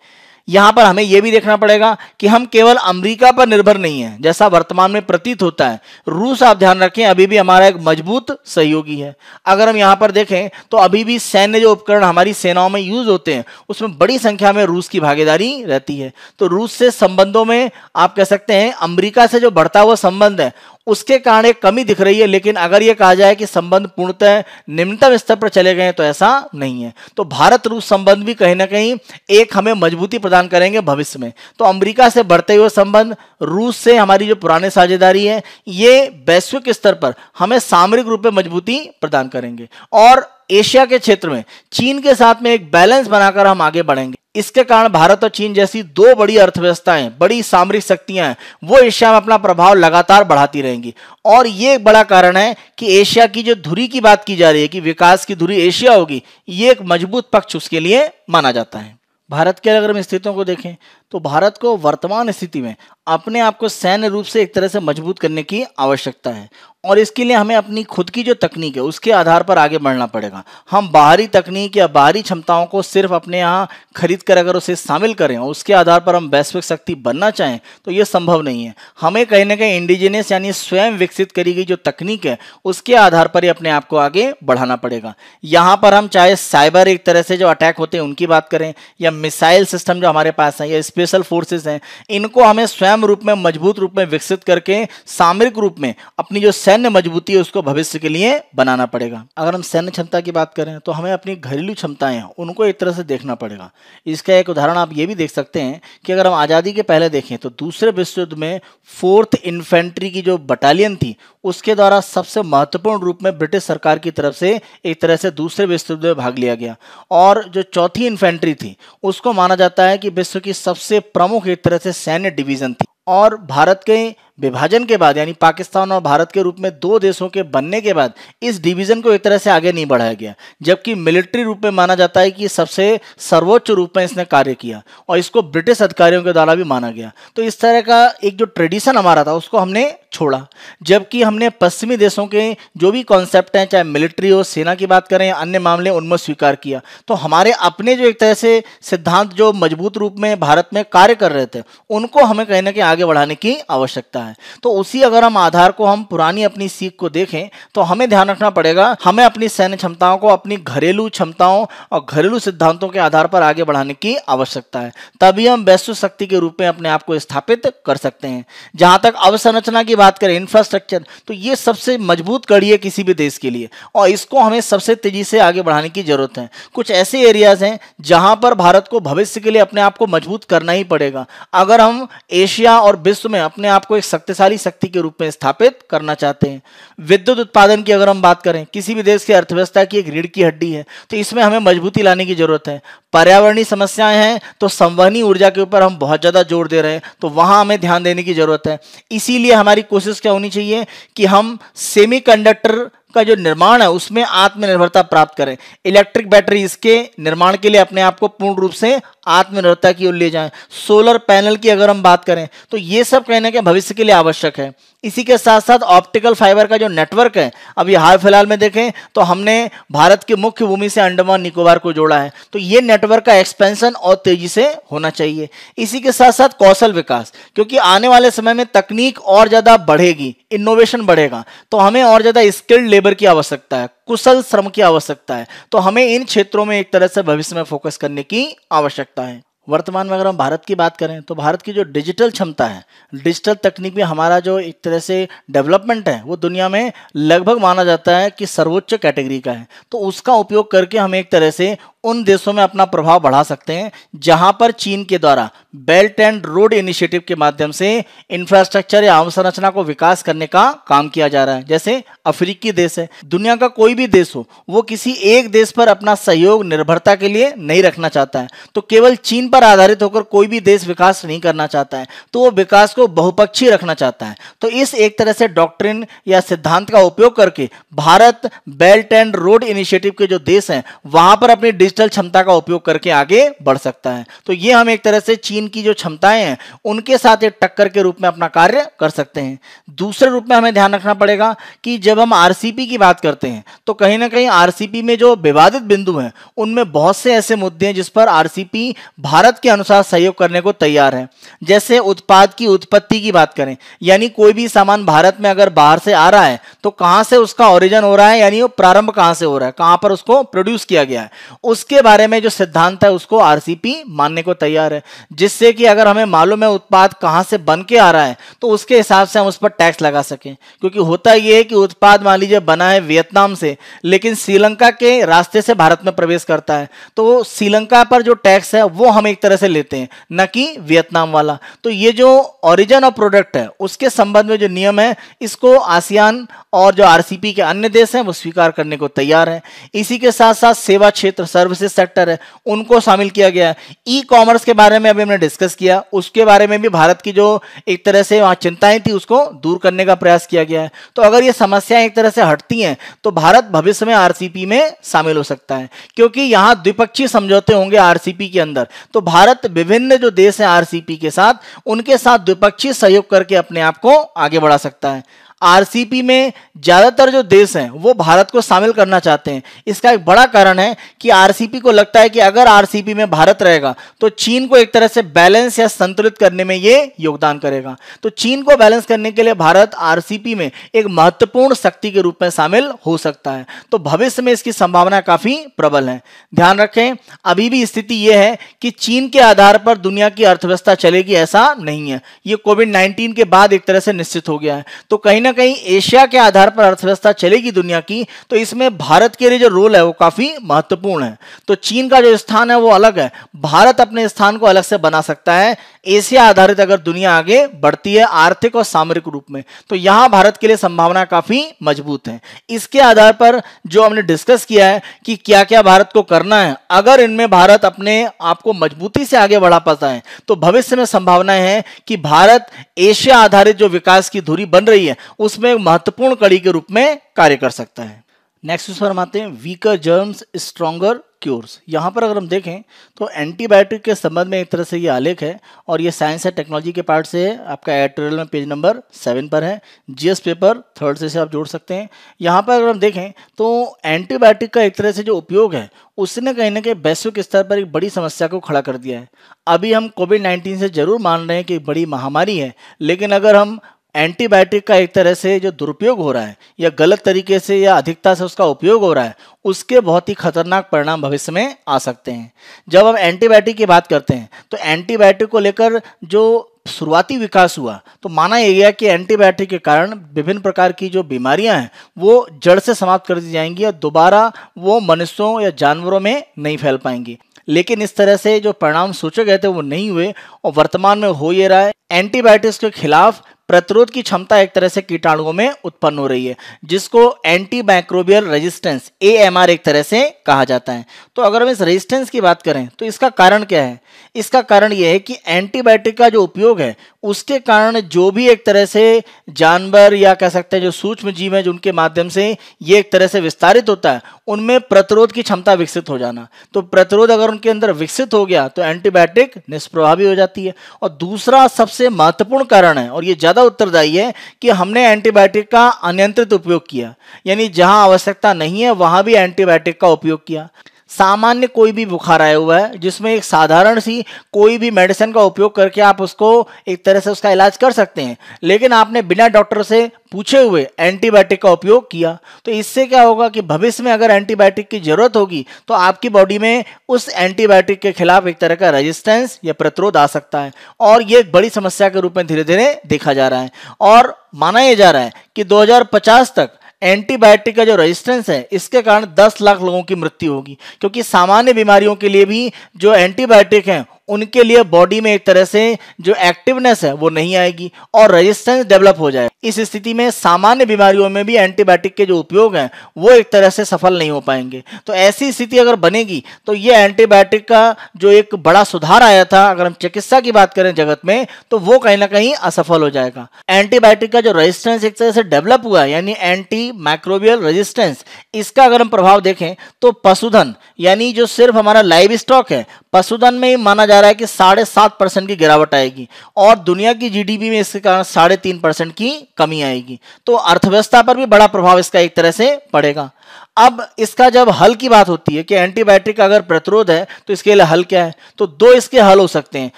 यहां पर हमें यह भी देखना पड़ेगा कि हम केवल अमेरिका पर निर्भर नहीं है जैसा वर्तमान में प्रतीत होता है। रूस, आप ध्यान रखें, अभी भी हमारा एक मजबूत सहयोगी है। अगर हम यहां पर देखें तो अभी भी सैन्य जो उपकरण हमारी सेनाओं में यूज होते हैं उसमें बड़ी संख्या में रूस की भागीदारी रहती है। तो रूस से संबंधों में आप कह सकते हैं अमेरिका से जो बढ़ता हुआ संबंध है उसके कारण एक कमी दिख रही है। लेकिन अगर यह कहा जाए कि संबंध पूर्णतः निम्नतम स्तर पर चले गए तो ऐसा नहीं है। तो भारत रूस संबंध भी कहीं ना कहीं एक हमें मजबूती प्रदान करेंगे भविष्य में। तो अमेरिका से बढ़ते हुए संबंध, रूस से हमारी जो पुरानी साझेदारी है, ये वैश्विक स्तर पर हमें सामरिक रूप में मजबूती प्रदान करेंगे और एशिया के क्षेत्र में चीन के साथ में एक बैलेंस बनाकर हम आगे बढ़ेंगे। इसके कारण भारत और चीन जैसी दो बड़ी अर्थव्यवस्थाएं, बड़ी सामरिक शक्तियां हैं, वो एशिया में अपना प्रभाव लगातार बढ़ाती रहेंगी। और ये एक बड़ा कारण है कि एशिया की जो धुरी की बात की जा रही है कि विकास की धुरी एशिया होगी, ये एक मजबूत पक्ष उसके लिए माना जाता है। भारत के अगर हम स्थितियों को देखें तो भारत को वर्तमान स्थिति में अपने आप को सैन्य रूप से एक तरह से मजबूत करने की आवश्यकता है और इसके लिए हमें अपनी खुद की जो तकनीक है उसके आधार पर आगे बढ़ना पड़ेगा। हम बाहरी तकनीक या बाहरी क्षमताओं को सिर्फ अपने यहाँ खरीद कर अगर उसे शामिल करें और उसके आधार पर हम वैश्विक शक्ति बनना चाहें तो ये संभव नहीं है। हमें कहीं ना कहीं इंडिजिनियस यानी स्वयं विकसित करी गई जो तकनीक है उसके आधार पर ही अपने आप को आगे बढ़ाना पड़ेगा। यहाँ पर हम चाहे साइबर एक तरह से जो अटैक होते हैं उनकी बात करें या मिसाइल सिस्टम जो हमारे पास है या स्पेशल फोर्सेस हैं, इनको हमें स्वयं रूप में मजबूत रूप में विकसित करके सामरिक रूप में अपनी जो सैन्य मजबूती है उसको भविष्य के लिए बनाना पड़ेगा। अगर हम सैन्य क्षमता की बात करें तो हमें अपनी घरेलू क्षमताएं हैं उनको एक तरह से देखना पड़ेगा। इसका एक उदाहरण आप ये भी देख सकते हैं कि अगर हम आज़ादी के पहले देखें तो दूसरे विश्व युद्ध में 4th इन्फेंट्री की जो बटालियन थी उसके द्वारा सबसे महत्वपूर्ण रूप में ब्रिटिश सरकार की तरफ से एक तरह से दूसरे विश्व युद्ध में भाग लिया गया और जो 4थी इन्फेंट्री थी उसको माना जाता है कि विश्व की सबसे प्रमुख एक तरह से सैन्य डिवीजन थी। और भारत के विभाजन के बाद यानी पाकिस्तान और भारत के रूप में दो देशों के बनने के बाद इस डिवीजन को एक तरह से आगे नहीं बढ़ाया गया, जबकि मिलिट्री रूप में माना जाता है कि सबसे सर्वोच्च रूप में इसने कार्य किया और इसको ब्रिटिश अधिकारियों के द्वारा भी माना गया। तो इस तरह का एक जो ट्रेडिशन हमारा था उसको हमने छोड़ा, जबकि हमने पश्चिमी देशों के जो भी कॉन्सेप्ट हैं, चाहे मिलिट्री हो, सेना की बात करें या अन्य मामले, उनमें स्वीकार किया। तो हमारे अपने जो एक तरह से सिद्धांत जो मजबूत रूप में भारत में कार्य कर रहे थे उनको हमें कहीं ना कहीं आगे बढ़ाने की आवश्यकता है। तो उसी अगर हम आधार को हम पुरानी अपनी सीख को देखें तो हमें ध्यान रखना पड़ेगा, हमें अपनी सैन्य क्षमताओं को अपनी घरेलू क्षमताओं और घरेलू सिद्धांतों के आधार पर आगे बढ़ाने की आवश्यकता है। तभी हम वैश्विक शक्ति के रूप में अपने आप को स्थापित कर सकते हैं। जहां तक अवसंरचना की बात करें, इंफ्रास्ट्रक्चर, तो ये सबसे मजबूत कड़ी है किसी भी देश के लिए और इसको हमें सबसे तेजी से आगे बढ़ाने की जरूरत है। कुछ ऐसे एरियाज हैं जहां पर भारत को भविष्य के लिए अपने आप को मजबूत करना ही पड़ेगा अगर हम एशिया और विश्व में अपने आप को एक शक्तिशाली शक्ति के रूप में स्थापित करना चाहते हैं। विद्युत उत्पादन की अगर हम बात करें, किसी भी देश की अर्थव्यवस्था की एक रीढ़ की हड्डी है, तो इसमें हमें मजबूती लाने की जरूरत है। पर्यावरणीय समस्याएं हैं तो संवहनी ऊर्जा के ऊपर हम बहुत ज्यादा जोर दे रहे हैं, तो वहां हमें ध्यान देने की जरूरत है। इसीलिए हमारी कोशिश क्या होनी चाहिए कि हम सेमीकंडक्टर का जो निर्माण है उसमें आत्मनिर्भरता प्राप्त करें। इलेक्ट्रिक बैटरी, इसके निर्माण के लिए अपने आप को पूर्ण रूप से आत्मनिर्भरता की ओर ले जाएं। सोलर पैनल की अगर हम बात करें तो ये सब कहने के भविष्य के लिए आवश्यक है। इसी के साथ साथ ऑप्टिकल फाइबर का जो नेटवर्क है, अभी हाल फिलहाल में देखें तो हमने भारत की मुख्य भूमि से अंडमान निकोबार को जोड़ा है, तो ये नेटवर्क का एक्सपेंशन और तेजी से होना चाहिए। इसी के साथ साथ कौशल विकास, क्योंकि आने वाले समय में तकनीक और ज्यादा बढ़ेगी, इनोवेशन बढ़ेगा, तो हमें और ज्यादा स्किल्ड लेबर की आवश्यकता है, कुशल श्रम की आवश्यकता है। तो हमें इन क्षेत्रों में एक तरह से भविष्य में फोकस करने की आवश्यकता है। वर्तमान में अगर हम भारत की बात करें तो भारत की जो डिजिटल क्षमता है, डिजिटल तकनीक में हमारा जो एक तरह से डेवलपमेंट है वो दुनिया में लगभग माना जाता है कि सर्वोच्च कैटेगरी का है। तो उसका उपयोग करके हम एक तरह से उन देशों में अपना प्रभाव बढ़ा सकते हैं जहां पर चीन के द्वारा बेल्ट एंड रोड इनिशिएटिव के माध्यम से इंफ्रास्ट्रक्चर या अवसंरचना को विकास करने का काम किया जा रहा है। जैसे अफ्रीकी देश है, दुनिया का कोई भी देश हो, वो किसी एक देश पर अपना सहयोग निर्भरता के लिए नहीं रखना चाहता है। तो केवल चीन पर आधारित होकर कोई भी देश विकास नहीं करना चाहता है, तो वो विकास को बहुपक्षीय रखना चाहता है। तो इस एक तरह से डॉक्ट्रिन या सिद्धांत का उपयोग करके Bharat belt and road initiative के जो देश हैं वहां पर अपनी डिजिटल क्षमता का उपयोग करके आगे बढ़ सकता है। तो ये हम एक तरह से चीन की जो क्षमताएं हैं उनके साथ एक टक्कर के रूप में अपना कार्य कर सकते हैं। दूसरे रूप में हमें ध्यान रखना पड़ेगा कि जब हम आरसीपी की बात करते हैं तो कहीं ना कहीं आरसीपी में जो विवादित बिंदु हैं उनमें बहुत से ऐसे मुद्दे हैं जिस पर आरसीपी भारत के अनुसार सहयोग करने को तैयार है। जैसे उत्पाद की उत्पत्ति की बात करें, यानी कोई भी सामान भारत में अगर बाहर से आ रहा है तो कहां से उसका ओरिजिन हो रहा है, यानी वो प्रारंभ कहां से हो रहा है, कहां पर उसको प्रोड्यूस किया गया है, उसके बारे में जो सिद्धांत है उसको आरसीपी मानने को तैयार है। जिससे कि अगर हमें मालूम है उत्पाद कहां से बन के आ रहा है तो उसके हिसाब से हम उस पर टैक्स लगा सकें। क्योंकि होता यह है कि उत्पाद मान लीजिए बना है वियतनाम से लेकिन श्रीलंका के रास्ते से भारत में प्रवेश करता है, तो श्रीलंका पर जो टैक्स है वो हम एक तरह से लेते हैं, न कि वियतनाम वाला। तो ये जो ओरिजिन ऑफ प्रोडक्ट है उसके संबंध में जो नियम है इसको आसियान और जो आरसीपी के अन्य देश हैं वो स्वीकार करने को तैयार है। इसी के साथ साथ सेवा क्षेत्र सर्विसेज सेक्टर है उनको शामिल किया गया है। ई कॉमर्स के बारे में अभी हमने डिस्कस किया, उसके बारे में भी भारत की जो एक तरह से वहां चिंताएं थी उसको दूर करने का प्रयास किया गया है। तो अगर ये समस्याएं एक तरह से हटती हैं तो भारत भविष्य में आरसीपी में शामिल हो सकता है, क्योंकि यहां द्विपक्षीय समझौते होंगे आरसीपी के अंदर। तो भारत विभिन्न जो देश हैं आरसीपी के साथ उनके साथ द्विपक्षीय सहयोग करके अपने आप को आगे बढ़ा सकता है। आरसीपी में ज्यादातर जो देश हैं वो भारत को शामिल करना चाहते हैं। इसका एक बड़ा कारण है कि आरसीपी को लगता है कि अगर आरसीपी में भारत रहेगा तो चीन को एक तरह से बैलेंस या संतुलित करने में ये योगदान करेगा। तो चीन को बैलेंस करने के लिए भारत आरसीपी में एक महत्वपूर्ण शक्ति के रूप में शामिल हो सकता है। तो भविष्य में इसकी संभावना काफी प्रबल है। ध्यान रखें, अभी भी स्थिति यह है कि चीन के आधार पर दुनिया की अर्थव्यवस्था चलेगी ऐसा नहीं है। ये कोविड-19 के बाद एक तरह से निश्चित हो गया है। तो कहीं कहीं एशिया के आधार पर अर्थव्यवस्था चलेगी दुनिया की, तो इसमें भारत के लिए जो रोल है वो काफी महत्वपूर्ण है। तो चीन का जो स्थान है वो अलग है, भारत अपने स्थान को अलग से बना सकता है। एशिया आधारित अगर दुनिया आगे बढ़ती है आर्थिक और सामरिक रूप में, तो यहां भारत के लिए संभावना काफी मजबूत है। इसके आधार पर जो हमने डिस्कस किया है कि क्या क्या भारत को करना है, अगर इनमें भारत अपने आप को मजबूती से आगे बढ़ा पाता है तो भविष्य में संभावनाएं हैं कि भारत एशिया आधारित जो विकास की धुरी बन रही है उसमें महत्वपूर्ण कड़ी के रूप में कार्य कर सकता है। नेक्स्ट पर हम आते हैं वीकर जर्म्स स्ट्रॉन्गर क्योर्स। यहाँ पर अगर हम देखें तो एंटीबायोटिक के संबंध में एक तरह से ये आलेख है और ये साइंस एंड टेक्नोलॉजी के पार्ट से है। आपका एडिटोरियल में पेज नंबर 7 पर है। जीएस पेपर 3rd से आप जोड़ सकते हैं। यहाँ पर अगर हम देखें तो एंटीबायोटिक का एक तरह से जो उपयोग है उसने कहीं ना कहीं वैश्विक स्तर पर एक बड़ी समस्या को खड़ा कर दिया है। अभी हम कोविड-19 से जरूर मान रहे हैं कि बड़ी महामारी है, लेकिन अगर हम एंटीबायोटिक का एक तरह से जो दुरुपयोग हो रहा है या गलत तरीके से या अधिकता से उसका उपयोग हो रहा है उसके बहुत ही खतरनाक परिणाम भविष्य में आ सकते हैं। जब हम एंटीबायोटिक की बात करते हैं तो एंटीबायोटिक को लेकर जो शुरुआती विकास हुआ तो माना यह गया कि एंटीबायोटिक के कारण विभिन्न प्रकार की जो बीमारियां हैं वो जड़ से समाप्त कर दी जाएंगी और दोबारा वो मनुष्यों या जानवरों में नहीं फैल पाएंगी। लेकिन इस तरह से जो परिणाम सोचे गए थे वो नहीं हुए और वर्तमान में हो ये रहा है। एंटीबायोटिक्स के खिलाफ प्रतिरोध की क्षमता एक तरह से कीटाणुओं में उत्पन्न हो रही है, जिसको एंटी माइक्रोबियल रेजिस्टेंस AMR एक तरह से कहा जाता है। तो अगर हम इस रेजिस्टेंस की बात करें तो इसका कारण क्या है? इसका कारण यह है कि एंटीबायोटिक का जो उपयोग है उसके कारण जो भी एक तरह से जानवर या कह सकते हैं जो सूक्ष्म जीव हैं जिनके माध्यम से ये एक तरह से विस्तारित होता है उनमें प्रतिरोध की क्षमता विकसित हो जाना। तो प्रतिरोध अगर उनके अंदर विकसित हो गया तो एंटीबायोटिक निष्प्रभावी हो जाती है। और दूसरा सबसे महत्वपूर्ण कारण है और ये ज्यादा उत्तरदायी है कि हमने एंटीबायोटिक का अनियंत्रित उपयोग किया, यानी जहां आवश्यकता नहीं है वहां भी एंटीबायोटिक का उपयोग किया। सामान्य कोई भी बुखार आया हुआ है जिसमें एक साधारण सी कोई भी मेडिसिन का उपयोग करके आप उसको एक तरह से उसका इलाज कर सकते हैं, लेकिन आपने बिना डॉक्टर से पूछे हुए एंटीबायोटिक का उपयोग किया तो इससे क्या होगा कि भविष्य में अगर एंटीबायोटिक की जरूरत होगी तो आपकी बॉडी में उस एंटीबायोटिक के खिलाफ एक तरह का रेजिस्टेंस या प्रतिरोध आ सकता है और ये एक बड़ी समस्या के रूप में धीरे धीरे देखा जा रहा है। और माना यह जा रहा है कि 2050 तक एंटीबायोटिक का जो रेजिस्टेंस है इसके कारण 10 लाख लोगों की मृत्यु होगी, क्योंकि सामान्य बीमारियों के लिए भी जो एंटीबायोटिक हैं उनके लिए बॉडी में एक तरह से जो एक्टिवनेस है वो नहीं आएगी और रेजिस्टेंस डेवलप हो जाए। इस स्थिति में सामान्य बीमारियों में भी एंटीबायोटिक के जो उपयोग हैं वो एक तरह से सफल नहीं हो पाएंगे। तो ऐसी स्थिति अगर बनेगी तो ये एंटीबायोटिक का जो एक बड़ा सुधार आया था, अगर हम चिकित्सा की बात करें जगत में, तो वो कहीं ना कहीं असफल हो जाएगा। एंटीबायोटिक का जो रेजिस्टेंस एक तरह से डेवलप हुआ है, यानी एंटी माइक्रोबियल रेजिस्टेंस, इसका अगर हम प्रभाव देखें तो पशुधन यानी जो सिर्फ हमारा लाइव स्टॉक है, पशुधन में माना जा रहा है कि 7.5% की गिरावट आएगी और दुनिया की जीडीपी में इसके कारण 3.5% की कमी आएगी। तो अर्थव्यवस्था पर भी बड़ा प्रभाव इसका एक तरह से पड़ेगा। अब इसका जब हल की बात होती है कि एंटीबायोटिक का अगर प्रतिरोध है तो इसके लिए हल क्या है, तो दो इसके हल हो सकते हैं।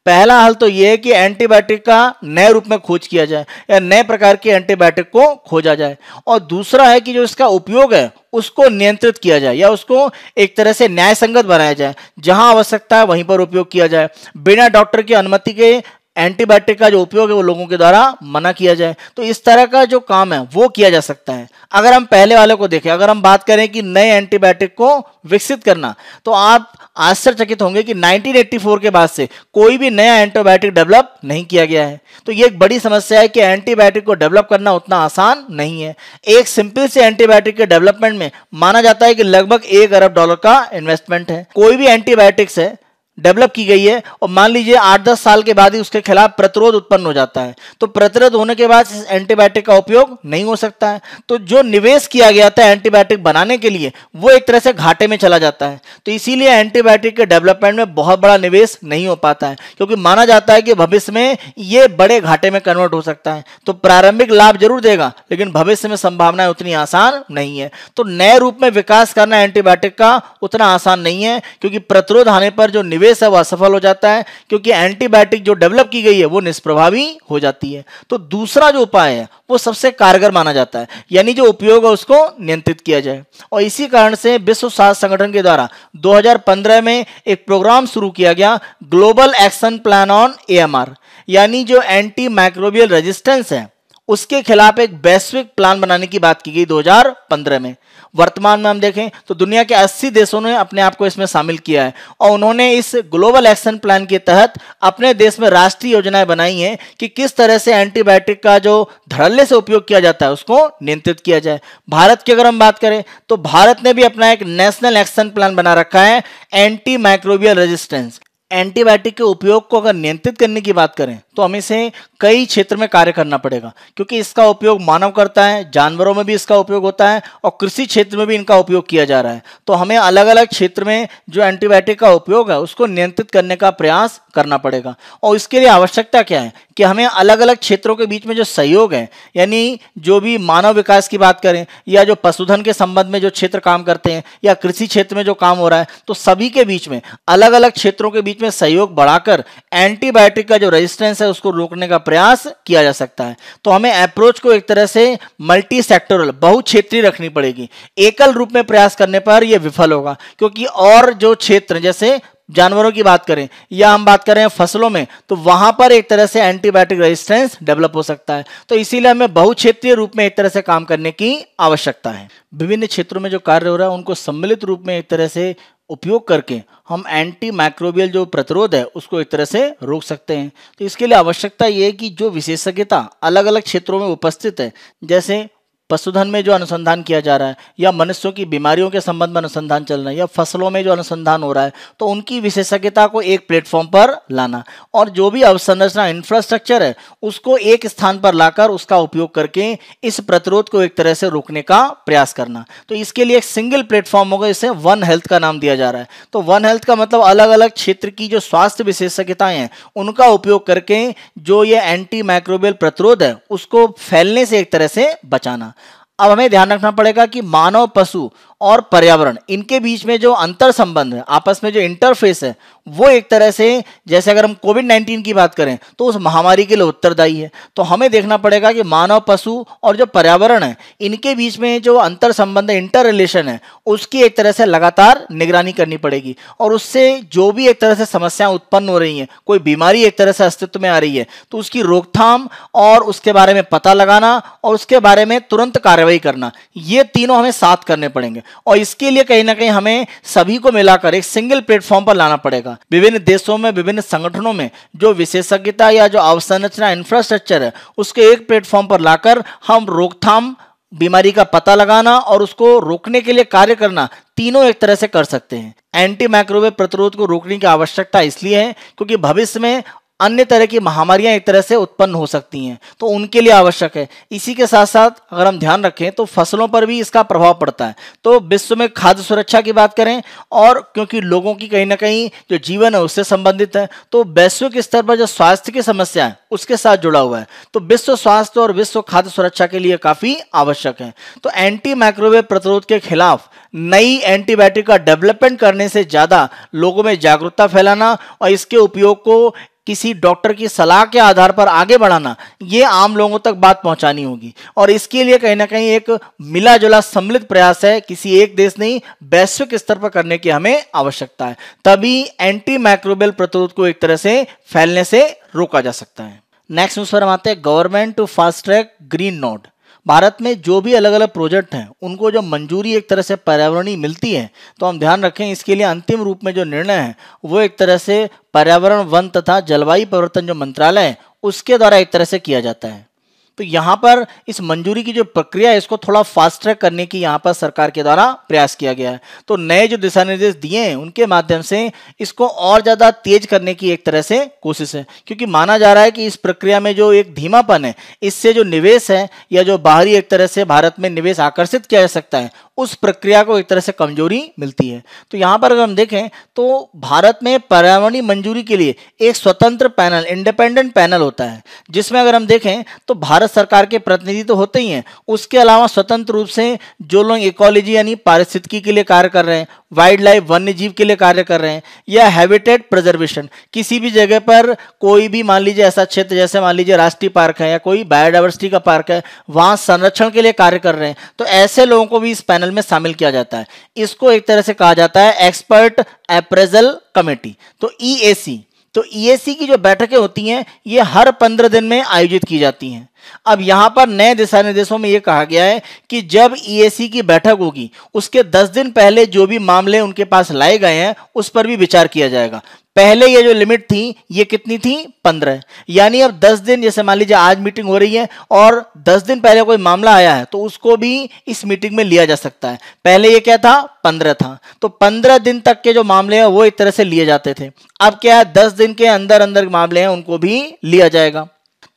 पहला हल तो यह है कि एंटीबायोटिक का नए रूप में खोज किया जाए या नए प्रकार के एंटीबायोटिक को खोजा जाए, और दूसरा है कि जो इसका उपयोग है उसको नियंत्रित किया जाए या उसको एक तरह से न्यायसंगत बनाया जाए, जहां आवश्यकता है वहीं पर उपयोग किया जाए, बिना डॉक्टर की अनुमति के एंटीबायोटिक का जो उपयोग है वो लोगों के द्वारा मना किया जाए। तो इस तरह का जो काम है वो किया जा सकता है। अगर हम पहले वाले को देखें, अगर हम बात करें कि नए एंटीबायोटिक को विकसित करना, तो आप आश्चर्यचकित होंगे कि 1984 के बाद से कोई भी नया एंटीबायोटिक डेवलप नहीं किया गया है। तो ये एक बड़ी समस्या है कि एंटीबायोटिक को डेवलप करना उतना आसान नहीं है। एक सिंपल से एंटीबायोटिक के डेवलपमेंट में माना जाता है कि लगभग $1 अरब का इन्वेस्टमेंट है। कोई भी एंटीबायोटिक्स है डेवलप की गई है और मान लीजिए 8-10 साल के बाद ही उसके खिलाफ प्रतिरोध उत्पन्न हो जाता है, तो प्रतिरोध होने के बाद इस एंटीबायोटिक का उपयोग नहीं हो सकता है। तो जो निवेश किया गया था एंटीबायोटिक बनाने के लिए वो एक तरह से घाटे में चला जाता है। तो इसीलिए एंटीबायोटिक के डेवलपमेंट में बहुत बड़ा निवेश नहीं हो पाता है, क्योंकि माना जाता है कि भविष्य में ये बड़े घाटे में कन्वर्ट हो सकता है। तो प्रारंभिक लाभ जरूर देगा, लेकिन भविष्य में संभावनाएं उतनी आसान नहीं है। तो नए रूप में विकास करना एंटीबायोटिक का उतना आसान नहीं है, क्योंकि प्रतिरोध आने पर जो निवेश है वो असफल हो जाता है, क्योंकि एंटीबायोटिक जो डेवलप की गई है वो निष्प्रभावी हो जाती है। तो दूसरा जो उपाय है वो सबसे कारगर माना जाता है, यानी जो उपयोग है उसको नियंत्रित किया जाए। और इसी कारण से विश्व स्वास्थ्य संगठन के द्वारा 2015 में एक प्रोग्राम शुरू किया गया, global action plan on AMR, यानी जो एंटी माइक्रोबियल रेजिस्टेंस है उसके खिलाफ एक वैश्विक प्लान बनाने की बात की गई 2015 में। वर्तमान में हम देखें तो दुनिया के 80 देशों ने अपने आप को इसमें शामिल किया है और उन्होंने इस ग्लोबल एक्शन प्लान के तहत अपने देश में राष्ट्रीय योजनाएं बनाई हैं कि किस तरह से एंटीबायोटिक का जो धड़ल्ले से उपयोग किया जाता है उसको नियंत्रित किया जाए। भारत की अगर हम बात करें तो भारत ने भी अपना एक नेशनल एक्शन प्लान बना रखा है एंटी माइक्रोबियल रेजिस्टेंस। एंटीबायोटिक के उपयोग को अगर नियंत्रित करने की बात करें तो हमें इसे कई क्षेत्र में कार्य करना पड़ेगा, क्योंकि इसका उपयोग मानव करता है, जानवरों में भी इसका उपयोग होता है और कृषि क्षेत्र में भी इनका उपयोग किया जा रहा है। तो हमें अलग अलग क्षेत्र में जो एंटीबायोटिक का उपयोग है उसको नियंत्रित करने का प्रयास करना पड़ेगा। और इसके लिए आवश्यकता क्या है कि हमें अलग अलग क्षेत्रों के बीच में जो सहयोग है, यानी जो भी मानव विकास की बात करें या जो पशुधन के संबंध में जो क्षेत्र काम करते हैं या कृषि क्षेत्र में जो काम हो रहा है, तो सभी के बीच में अलग अलग क्षेत्रों के बीच में सहयोग बढ़ाकर एंटीबायोटिक का जो रेजिस्टेंस है उसको रोकने का प्रयास किया जा सकता है। तो हमें अप्रोच को एक तरह से मल्टी सेक्टोरल, बहुक्षेत्रीय रखनी पड़ेगी। एकल रूप में प्रयास करने पर यह विफल होगा, क्योंकि और जो क्षेत्र जैसे जानवरों की बात करें या हम बात करें फसलों में, तो वहां पर एक तरह से एंटीबायोटिक रेजिस्टेंस डेवलप हो सकता है। तो इसीलिए हमें बहुक्षेत्रीय रूप में एक तरह से काम करने की आवश्यकता है। विभिन्न क्षेत्रों में जो कार्य हो रहा है उनको सम्मिलित रूप में एक तरह से उपयोग करके हम एंटी माइक्रोबियल जो प्रतिरोध है उसको एक तरह से रोक सकते हैं। तो इसके लिए आवश्यकता ये है कि जो विशेषज्ञता अलग अलग क्षेत्रों में उपस्थित है, जैसे पशुधन में जो अनुसंधान किया जा रहा है या मनुष्यों की बीमारियों के संबंध में अनुसंधान चल रहा है या फसलों में जो अनुसंधान हो रहा है, तो उनकी विशेषज्ञता को एक प्लेटफॉर्म पर लाना और जो भी अवसंरचना इंफ्रास्ट्रक्चर है उसको एक स्थान पर लाकर उसका उपयोग करके इस प्रतिरोध को एक तरह से रोकने का प्रयास करना। तो इसके लिए एक सिंगल प्लेटफॉर्म होगा, इसे वन हेल्थ का नाम दिया जा रहा है। तो वन हेल्थ का मतलब अलग अलग क्षेत्र की जो स्वास्थ्य विशेषज्ञताएं हैं उनका उपयोग करके जो ये एंटी माइक्रोबियल प्रतिरोध है उसको फैलने से एक तरह से बचाना। अब हमें ध्यान रखना पड़ेगा कि मानव, पशु और पर्यावरण, इनके बीच में जो अंतर संबंध है, आपस में जो इंटरफेस है, वो एक तरह से, जैसे अगर हम कोविड-19 की बात करें तो उस महामारी के लिए उत्तरदायी है। तो हमें देखना पड़ेगा कि मानव, पशु और जो पर्यावरण है, इनके बीच में जो अंतर संबंध है, इंटर रिलेशन है, उसकी एक तरह से लगातार निगरानी करनी पड़ेगी। और उससे जो भी एक तरह से समस्याएं उत्पन्न हो रही हैं, कोई बीमारी एक तरह से अस्तित्व में आ रही है, तो उसकी रोकथाम और उसके बारे में पता लगाना और उसके बारे में तुरंत कार्रवाई करना, ये तीनों हमें साथ करने पड़ेंगे। और इसके लिए कहीं ना कहीं हमें सभी को मिलाकर एक सिंगल प्लेटफॉर्म पर लाना पड़ेगा। विभिन्न देशों में, विभिन्न संगठनों में जो विशेषज्ञता या जो अवसंरचना इंफ्रास्ट्रक्चर है, उसके एक प्लेटफॉर्म पर लाकर हम रोकथाम, बीमारी का पता लगाना और उसको रोकने के लिए कार्य करना, तीनों एक तरह से कर सकते हैं। एंटी माइक्रोवेव प्रतिरोध को रोकने की आवश्यकता इसलिए है क्योंकि भविष्य में अन्य तरह की महामारियां एक तरह से उत्पन्न हो सकती हैं, तो उनके लिए आवश्यक है। इसी के साथ साथ अगर हम ध्यान रखें तो फसलों पर भी इसका प्रभाव पड़ता है। तो विश्व में खाद्य सुरक्षा की बात करें, और क्योंकि लोगों की कहीं ना कहीं जो जीवन है उससे संबंधित है, तो वैश्विक स्तर पर जो स्वास्थ्य की समस्या है उसके साथ जुड़ा हुआ है, तो विश्व स्वास्थ्य और विश्व खाद्य सुरक्षा के लिए काफी आवश्यक है। तो एंटी माइक्रोवेव प्रतिरोध के खिलाफ नई एंटीबायोटिक का डेवलपमेंट करने से ज्यादा लोगों में जागरूकता फैलाना और इसके उपयोग को किसी डॉक्टर की सलाह के आधार पर आगे बढ़ाना, ये आम लोगों तक बात पहुंचानी होगी। और इसके लिए कहीं ना कहीं एक मिला जुला सम्मिलित प्रयास है, किसी एक देश नहीं, वैश्विक स्तर पर करने की हमें आवश्यकता है। तभी एंटी माइक्रोबियल प्रतिरोध को एक तरह से फैलने से रोका जा सकता है। नेक्स्ट न्यूज पर हम आते हैं, government to fast track green node. Bharat में जो भी अलग अलग प्रोजेक्ट हैं उनको जो मंजूरी एक तरह से पर्यावरणीय मिलती है, तो हम ध्यान रखें इसके लिए अंतिम रूप में जो निर्णय है वो एक तरह से पर्यावरण, वन तथा जलवायु परिवर्तन जो मंत्रालय है उसके द्वारा एक तरह से किया जाता है। तो यहाँ पर इस मंजूरी की जो प्रक्रिया है इसको थोड़ा फास्ट ट्रैक करने की यहाँ पर सरकार के द्वारा प्रयास किया गया है। तो नए जो दिशा निर्देश दिए हैं उनके माध्यम से इसको और ज़्यादा तेज करने की एक तरह से कोशिश है, क्योंकि माना जा रहा है कि इस प्रक्रिया में जो एक धीमापन है, इससे जो निवेश है या जो बाहरी एक तरह से भारत में निवेश आकर्षित किया जा सकता है, उस प्रक्रिया को एक तरह से कमजोरी मिलती है। तो यहाँ पर अगर हम देखें तो भारत में पर्यावरणीय मंजूरी के लिए एक स्वतंत्र पैनल, इंडिपेंडेंट पैनल होता है, जिसमें अगर हम देखें तो भारत सरकार के प्रतिनिधि तो होते ही हैं, उसके अलावा स्वतंत्र रूप से जो लोग इकोलॉजी यानी पारिस्थितिकी के लिए कार्य कर रहे हैं, वाइल्ड लाइफ वन्य जीव के लिए कार्य कर रहे हैं, या हैबिटेट प्रिजर्वेशन, किसी भी जगह पर कोई भी मान लीजिए ऐसा क्षेत्र जैसे मान लीजिए राष्ट्रीय पार्क है या कोई बायोडाइवर्सिटी का पार्क है, वहां संरक्षण के लिए कार्य कर रहे हैं, तो ऐसे लोगों को भी इस पैनल में शामिल किया जाता है। इसको एक तरह से कहा जाता है एक्सपर्ट अप्रेजल कमेटी, तो EAC। तो EAC की जो बैठकें होती हैं ये हर 15 दिन में आयोजित की जाती हैं। अब यहां पर नए दिशा निर्देशों में यह कहा गया है कि जब EAC की बैठक होगी उसके 10 दिन पहले जो भी मामले उनके पास लाए गए हैं उस पर भी विचार किया जाएगा। पहले ये जो लिमिट थी ये कितनी थी, 15, यानी अब 10 दिन, जैसे मान लीजिए आज मीटिंग हो रही है और 10 दिन पहले कोई मामला आया है तो उसको भी इस मीटिंग में लिया जा सकता है। पहले ये क्या था, 15 था, तो 15 दिन तक के जो मामले हैं वो एक तरह से लिए जाते थे। अब क्या है, 10 दिन के अंदर अंदर मामले हैं उनको भी लिया जाएगा।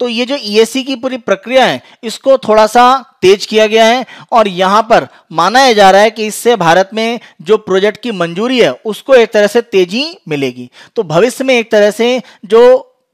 तो ये जो EAC की पूरी प्रक्रिया है इसको थोड़ा सा तेज किया गया है और यहां पर माना जा रहा है कि इससे भारत में जो प्रोजेक्ट की मंजूरी है उसको एक तरह से तेजी मिलेगी। तो भविष्य में एक तरह से जो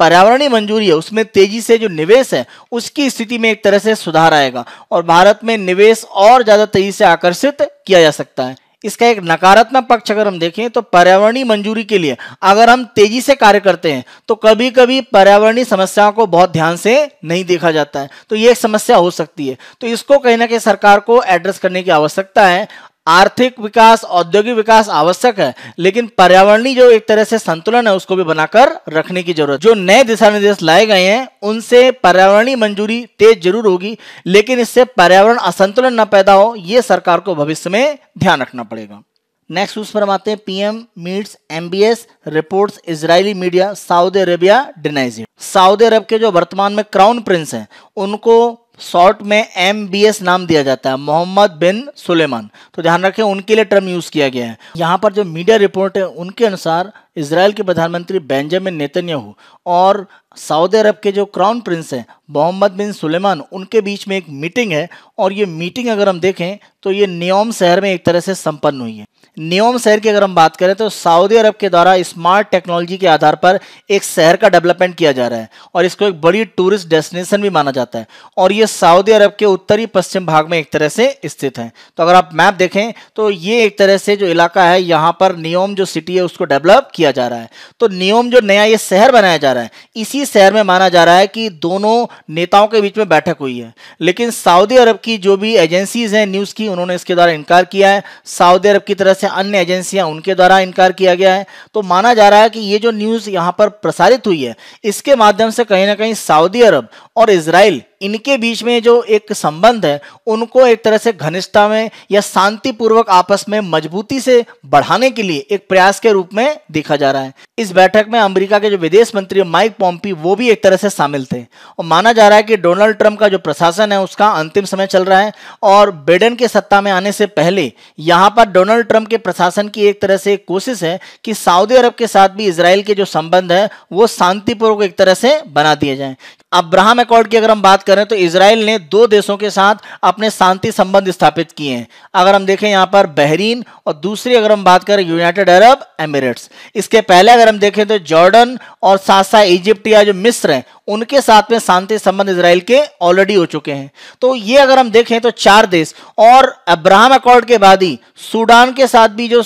पर्यावरणीय मंजूरी है उसमें तेजी से जो निवेश है उसकी स्थिति में एक तरह से सुधार आएगा और भारत में निवेश और ज्यादा तेजी से आकर्षित किया जा सकता है। इसका एक नकारात्मक पक्ष अगर हम देखें तो पर्यावरणीय मंजूरी के लिए अगर हम तेजी से कार्य करते हैं तो कभी कभी पर्यावरणीय समस्याओं को बहुत ध्यान से नहीं देखा जाता है, तो ये एक समस्या हो सकती है। तो इसको कहीं ना कहीं सरकार को एड्रेस करने की आवश्यकता है। आर्थिक विकास, औद्योगिक विकास आवश्यक है, लेकिन पर्यावरणीय जो एक तरह से संतुलन है उसको भी बनाकर रखने की जरूरत। जो नए दिशा निर्देश लाए गए हैं उनसे पर्यावरणीय मंजूरी तेज जरूर होगी, लेकिन इससे पर्यावरण असंतुलन न पैदा हो, ये सरकार को भविष्य में ध्यान रखना पड़ेगा। नेक्स्ट न्यूज पर हम आते हैं, PM meets MBS reports Israeli media Saudi Arabia denies it. सऊदी अरब के जो वर्तमान में क्राउन प्रिंस हैं उनको शॉर्ट में MBS नाम दिया जाता है, मोहम्मद बिन सुलेमान। तो ध्यान रखें उनके लिए टर्म यूज किया गया है। यहाँ पर जो मीडिया रिपोर्ट है उनके अनुसार इजराइल के प्रधानमंत्री बेंजामिन नेतन्याहू और सऊदी अरब के जो क्राउन प्रिंस हैं मोहम्मद बिन सुलेमान, उनके बीच में एक मीटिंग है। और ये मीटिंग अगर हम देखें तो ये नियोम शहर में एक तरह से संपन्न हुई है। नियोम शहर की अगर हम बात करें तो सऊदी अरब के द्वारा स्मार्ट टेक्नोलॉजी के आधार पर एक शहर का डेवलपमेंट किया जा रहा है और इसको एक बड़ी टूरिस्ट डेस्टिनेशन भी माना जाता है। और ये सऊदी अरब के उत्तरी पश्चिम भाग में एक तरह से स्थित है। तो अगर आप मैप देखें तो ये एक तरह से जो इलाका है, यहाँ पर नियोम जो सिटी है उसको डेवलप किया जा रहा है। तो नियोम जो नया ये शहर बनाया जा रहा है, इसी शहर में माना जा रहा है कि दोनों नेताओं के बीच में बैठक हुई है। लेकिन सऊदी अरब की जो भी एजेंसीज हैं न्यूज़ की, उन्होंने इसके द्वारा इनकार किया है। सऊदी अरब की तरफ से अन्य एजेंसियां, उनके द्वारा इनकार किया गया है। तो माना जा रहा है कि ये जो न्यूज़ यहाँ पर प्रसारित हुई है, इसके माध्यम से कहीं ना कहीं सऊदी अरब और इजराइल, इनके बीच में जो एक संबंध है उनको एक तरह से घनिष्ठता में या शांतिपूर्वक आपस में मजबूती से बढ़ाने के लिए एक प्रयास के रूप में देखा जा रहा है। इस बैठक में अमेरिका के जो विदेश मंत्री माइक पॉम्पी, वो भी एक तरह से शामिल थे। और माना जा रहा है कि डोनाल्ड ट्रंप का जो प्रशासन है उसका अंतिम समय चल रहा है और बाइडेन के सत्ता में आने से पहले यहाँ पर डोनाल्ड ट्रंप के प्रशासन की एक तरह से कोशिश है कि सऊदी अरब के साथ भी इजराइल के जो संबंध है वो शांतिपूर्वक एक तरह से बना दिए जाएं। अब्राहम अकॉर्ड की अगर हम बात करें तो इजराइल ने 2 देशों के साथ अपने शांति संबंध स्थापित किए हैं। अगर हम देखें यहाँ पर बहरीन, और दूसरी अगर हम बात करें यूनाइटेड अरब एमिरेट्स। इसके पहले अगर हम देखें तो जॉर्डन और साथ साथ इजिप्ट या जो मिस्र है, उनके साथ में शांति संबंध इजराइल के ऑलरेडी हो चुके हैं। तो ये अगर हम देखें तो 4 देश, और अब्राहम अकॉर्ड के बाद ही सूडान के साथ भी जो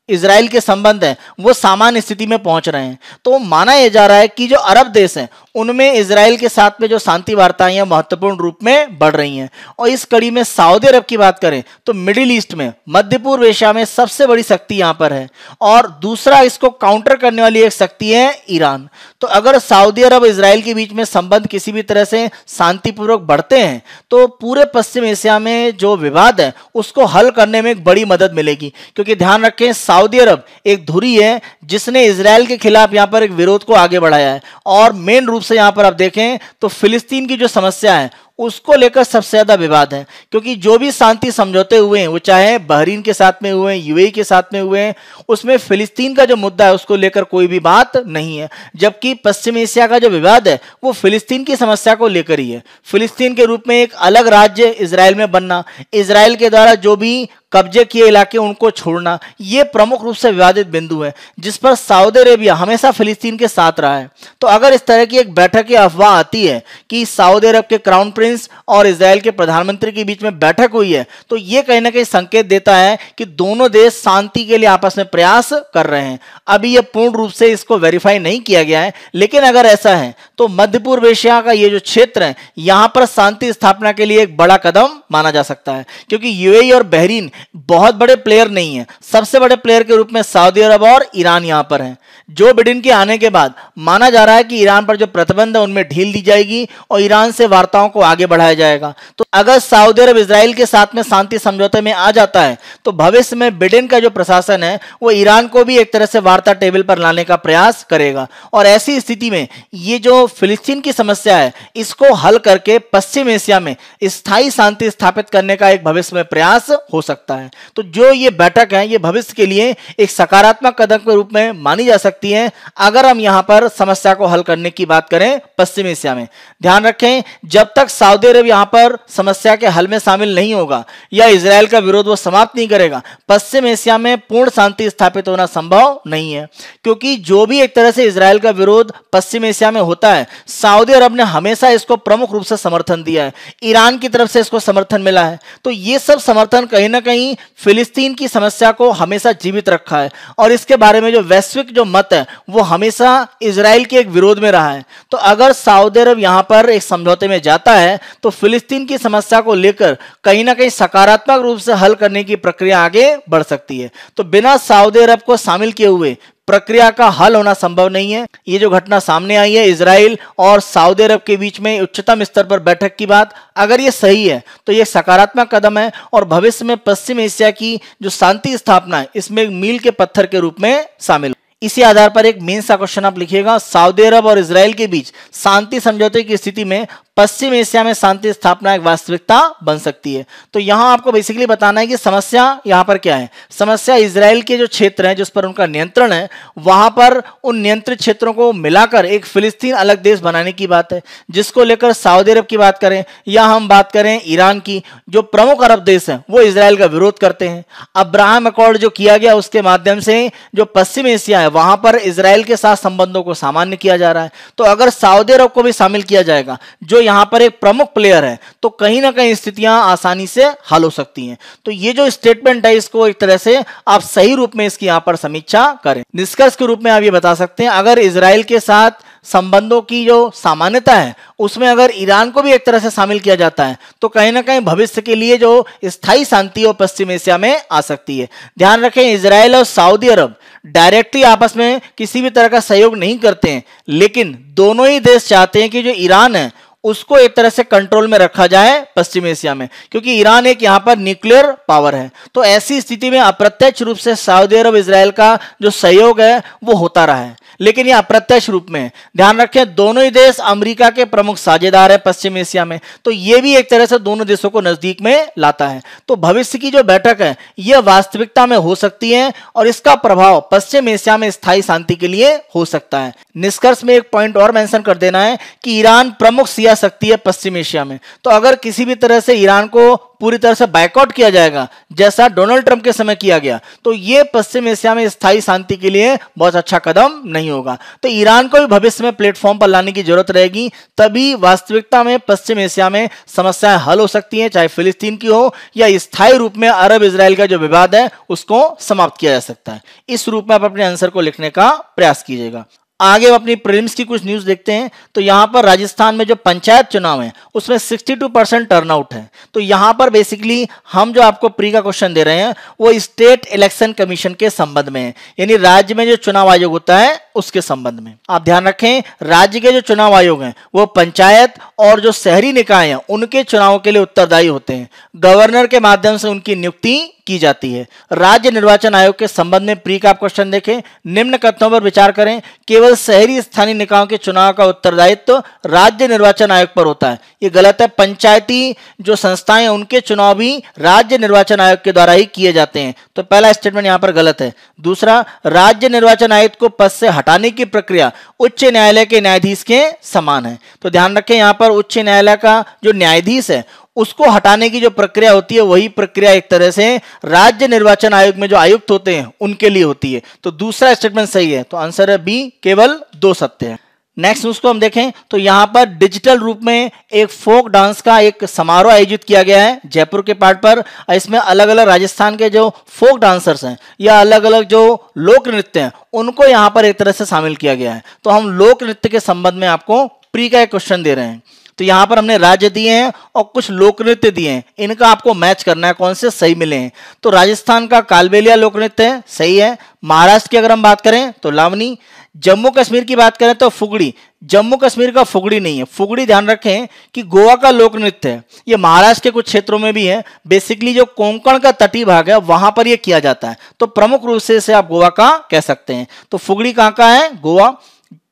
इजराइल के संबंध हैं वो सामान्य स्थिति में पहुंच रहे हैं। तो माना यह जा रहा है कि जो अरब देश हैं उनमें इजराइल के साथ में जो शांति वार्ताएं हैं महत्वपूर्ण रूप में बढ़ रही हैं। और इस कड़ी में सऊदी अरब की बात करें तो मिडिल ईस्ट में, मध्य पूर्व एशिया में सबसे बड़ी शक्ति यहां पर है। और दूसरा इसको काउंटर करने वाली एक शक्ति है ईरान। तो अगर सऊदी अरब इजराइल के बीच में संबंध किसी भी तरह से शांतिपूर्वक बढ़ते हैं तो पूरे पश्चिम एशिया में जो विवाद है उसको हल करने में एक बड़ी मदद मिलेगी। क्योंकि ध्यान रखें, सऊदी अरब एक धुरी है जिसने इजराइल के खिलाफ यहां पर एक विरोध को आगे बढ़ाया है। और मेन रूप से यहां पर आप देखें तो फिलिस्तीन की जो समस्या है उसको लेकर सबसे ज्यादा विवाद है। क्योंकि जो भी शांति समझौते हुए हैं, वो चाहे बहरीन के साथ में हुए हैं, यूएई के साथ में हुए हैं, उसमें फिलिस्तीन का जो मुद्दा है उसको लेकर कोई भी बात नहीं है। जबकि पश्चिम एशिया का जो विवाद है वो फिलिस्तीन की समस्या को लेकर ही है। फिलिस्तीन के रूप में एक अलग राज्य इजराइल में बनना, इजराइल के द्वारा जो भी कब्जे किए इलाके उनको छोड़ना, ये प्रमुख रूप से विवादित बिंदु है जिस पर सऊदी अरेबिया हमेशा फिलिस्तीन के साथ रहा है। तो अगर इस तरह की एक बैठक या अफवाह आती है कि सऊदी अरब के क्राउन प्रिंस और इजराइल के प्रधानमंत्री के बीच में बैठक हुई है, तो ये कहीं ना कहीं संकेत देता है कि दोनों देश शांति के लिए आपस में प्रयास कर रहे हैं। अभी ये पूर्ण रूप से इसको वेरीफाई नहीं किया गया है, लेकिन अगर ऐसा है तो मध्य पूर्व एशिया का ये जो क्षेत्र है यहां पर शांति स्थापना के लिए एक बड़ा कदम माना जा सकता है। क्योंकि यूएई और बहरीन बहुत बड़े प्लेयर नहीं है, सबसे बड़े प्लेयर के रूप में सऊदी अरब और ईरान यहां पर हैं। जो बाइडेन के आने के बाद माना जा रहा है कि ईरान पर जो प्रतिबंध है उनमें ढील दी जाएगी और ईरान से वार्ताओं को आगे बढ़ाया जाएगा। तो अगर सऊदी अरब इजराइल के साथ में शांति समझौते में आ जाता है तो भविष्य में बाइडेन का जो प्रशासन है वो ईरान को भी एक तरह से वार्ता टेबल पर लाने का प्रयास करेगा। और ऐसी स्थिति में ये जो फिलिस्तीन की समस्या है इसको हल करके पश्चिम एशिया में स्थायी शांति स्थापित करने का एक भविष्य में प्रयास हो सकता है। तो जो ये बैठक है ये भविष्य के लिए एक सकारात्मक कदम के रूप में मानी जा सकती है अगर हम यहां पर समस्या को हल करने की बात करें पश्चिम एशिया में। ध्यान रखें, जब तक सऊदी अरब यहां पर समस्या के हल में शामिल नहीं होगा या इजराइल का विरोध वो समाप्त नहीं करेगा, पश्चिम एशिया में पूर्ण शांति स्थापित होना संभव नहीं है। क्योंकि जो भी एक तरह से इजराइल का विरोध पश्चिम एशिया में होता है, सऊदी अरब ने हमेशा इसको प्रमुख रूप से समर्थन दिया है, ईरान की तरफ से इसको समर्थन मिला है। तो ये सब समर्थन कहीं ना कहीं फिलिस्तीन की समस्या को हमेशा जीवित रखा है और इसके बारे में जो वैश्विक जो मत है वो हमेशा इजराइल के एक विरोध में रहा है। तो अगर सऊदी अरब यहां पर एक समझौते में जाता है तो फिलिस्तीन की समस्या को लेकर कहीं ना कहीं सकारात्मक रूप से हल करने की प्रक्रिया आगे बढ़ सकती है। तो बिना सऊदी अरब को शामिल किए हुए प्रक्रिया का हल होना संभव नहीं है। ये जो घटना सामने आई है इजराइल और सऊदी अरब के बीच में उच्चतम स्तर पर बैठक की बात, अगर ये सही है तो ये सकारात्मक कदम है और भविष्य में पश्चिम एशिया की जो शांति स्थापना है इसमें मील के पत्थर के रूप में शामिल। इसी आधार पर एक मेंस का क्वेश्चन आप लिखिएगा, सऊदी अरब और इजराइल के बीच शांति समझौते की स्थिति में पश्चिम एशिया में शांति स्थापना एक वास्तविकता बन सकती है। तो यहां आपको बेसिकली बताना है कि समस्या यहां पर क्या है। समस्या इजराइल के जो क्षेत्र हैं जिस पर उनका नियंत्रण है, वहां पर उन नियंत्रित क्षेत्रों को मिलाकर एक फिलिस्तीन अलग देश बनाने की बात है, जिसको लेकर सऊदी अरब की बात करें या हम बात करें ईरान की, जो प्रमुख अरब देश हैं वो इजराइल का विरोध करते हैं। अब्राहम अकॉर्ड जो किया गया उसके माध्यम से जो पश्चिम एशिया है वहां पर इजराइल के साथ संबंधों को सामान्य किया जा रहा है। तो अगर सऊदी अरब को भी शामिल किया जाएगा जो यहां पर एक प्रमुख प्लेयर है, तो कहीं ना कहीं स्थितियां आसानी से हल हो सकती हैं। तो ये जो स्टेटमेंट है इसको एक तरह से आप सही रूप में इसकी यहां पर समीक्षा करें। निष्कर्ष के रूप में आप ये बता सकते हैं, अगर इजराइल के साथ संबंधों की जो सामान्यता है उसमें अगर ईरान को भी एक तरह से शामिल किया जाता है तो कहीं ना कहीं भविष्य के लिए जो स्थायी शांति वो पश्चिम एशिया में आ सकती है। ध्यान रखें, इजराइल और सऊदी अरब डायरेक्टली आपस में किसी भी तरह का सहयोग नहीं करते हैं, लेकिन दोनों ही देश चाहते हैं कि जो ईरान है उसको एक तरह से कंट्रोल में रखा जाए पश्चिम एशिया में, क्योंकि ईरान एक यहां पर न्यूक्लियर पावर है। तो ऐसी स्थिति में अप्रत्यक्ष रूप से सऊदी अरब इजराइल का जो सहयोग है वो होता रहा है, लेकिन ये अप्रत्यक्ष रूप में। ध्यान रखें, दोनों ही देश अमेरिका के प्रमुख साझेदार है पश्चिम एशिया में, तो ये भी एक तरह से दोनों देशों को नजदीक में लाता है। तो भविष्य की जो बैठक है यह वास्तविकता में हो सकती है और इसका प्रभाव पश्चिम एशिया में स्थायी शांति के लिए हो सकता है। निष्कर्ष में एक पॉइंट और मेंशन कर देना है कि ईरान प्रमुख शिया शक्ति है पश्चिम एशिया में। तो अगर किसी भी तरह से ईरान को पूरी तरह से बायकॉट किया जाएगा जैसा डोनाल्ड ट्रंप के समय किया गया, तो यह पश्चिम एशिया में स्थायी शांति के लिए बहुत अच्छा कदम नहीं होगा। तो ईरान को भी भविष्य में प्लेटफॉर्म पर लाने की जरूरत रहेगी, तभी वास्तविकता में पश्चिम एशिया में समस्याएं हल हो सकती हैं, चाहे फिलिस्तीन की हो या स्थायी रूप में अरब इजराइल का जो विवाद है उसको समाप्त किया जा सकता है। इस रूप में आप अपने आंसर को लिखने का प्रयास कीजिएगा। आगे अपनी प्रीलिम्स की कुछ न्यूज देखते हैं। तो यहां पर राजस्थान में जो पंचायत चुनाव है उसमें 62% टर्नआउट है। तो यहां पर बेसिकली हम जो आपको प्री का क्वेश्चन दे रहे हैं वो स्टेट इलेक्शन कमीशन के संबंध में है, यानी राज्य में जो चुनाव आयोग होता है उसके संबंध में। आप ध्यान रखें, राज्य के जो चुनाव आयोग हैं वो पंचायत और जो शहरी निकाय हैं उनके चुनावों के लिए उत्तरदायी होते हैं। गवर्नर के माध्यम से उनकी नियुक्ति की जाती है। राज्य निर्वाचन आयोग के संबंध में प्री का क्वेश्चन देखें, निम्न कथनों पर विचार करें, केवल शहरी स्थानीय निकायों के चुनाव का उत्तरदायित्व राज्य निर्वाचन आयोग पर होता है। ये गलत है। पंचायती जो संस्थाएं हैं उनके चुनाव भी राज्य निर्वाचन आयोग के द्वारा ही किए जाते हैं। तो पहला स्टेटमेंट यहां पर गलत है। दूसरा, राज्य निर्वाचन आयुक्त को पद से हटाने की प्रक्रिया उच्च न्यायालय के न्यायाधीश के समान है। तो ध्यान रखें, यहां पर उच्च न्यायालय का जो न्यायाधीश है उसको हटाने की जो प्रक्रिया होती है वही प्रक्रिया एक तरह से राज्य निर्वाचन आयोग में जो आयुक्त होते हैं उनके लिए होती है। तो दूसरा स्टेटमेंट सही है। तो आंसर है बी, केवल 2 सत्य है। नेक्स्ट न्यूज को हम देखें तो यहां पर डिजिटल रूप में एक फोक डांस का एक समारोह आयोजित किया गया है जयपुर के पार्ट पर। इसमें अलग अलग राजस्थान के जो फोक डांसर्स हैं या अलग अलग जो लोक नृत्य हैं उनको यहां पर एक तरह से शामिल किया गया है। तो हम लोक नृत्य के संबंध में आपको प्री का एक क्वेश्चन दे रहे हैं। तो यहां पर हमने राज्य दिए हैं और कुछ लोक नृत्य दिए हैं, इनका आपको मैच करना है कौन से सही मिले हैं। तो राजस्थान का कालबेलिया लोक नृत्य है, सही है। महाराष्ट्र की अगर हम बात करें तो लावनी। जम्मू कश्मीर की बात करें तो फुगड़ी। जम्मू कश्मीर का फुगड़ी नहीं है। फुगड़ी ध्यान रखें कि गोवा का लोक नृत्य है, ये महाराष्ट्र के कुछ क्षेत्रों में भी है। बेसिकली जो कोंकण का तटीय भाग है वहां पर ये किया जाता है, तो प्रमुख रूप से इसे आप गोवा का कह सकते हैं। तो फुगड़ी कहां का है? गोवा।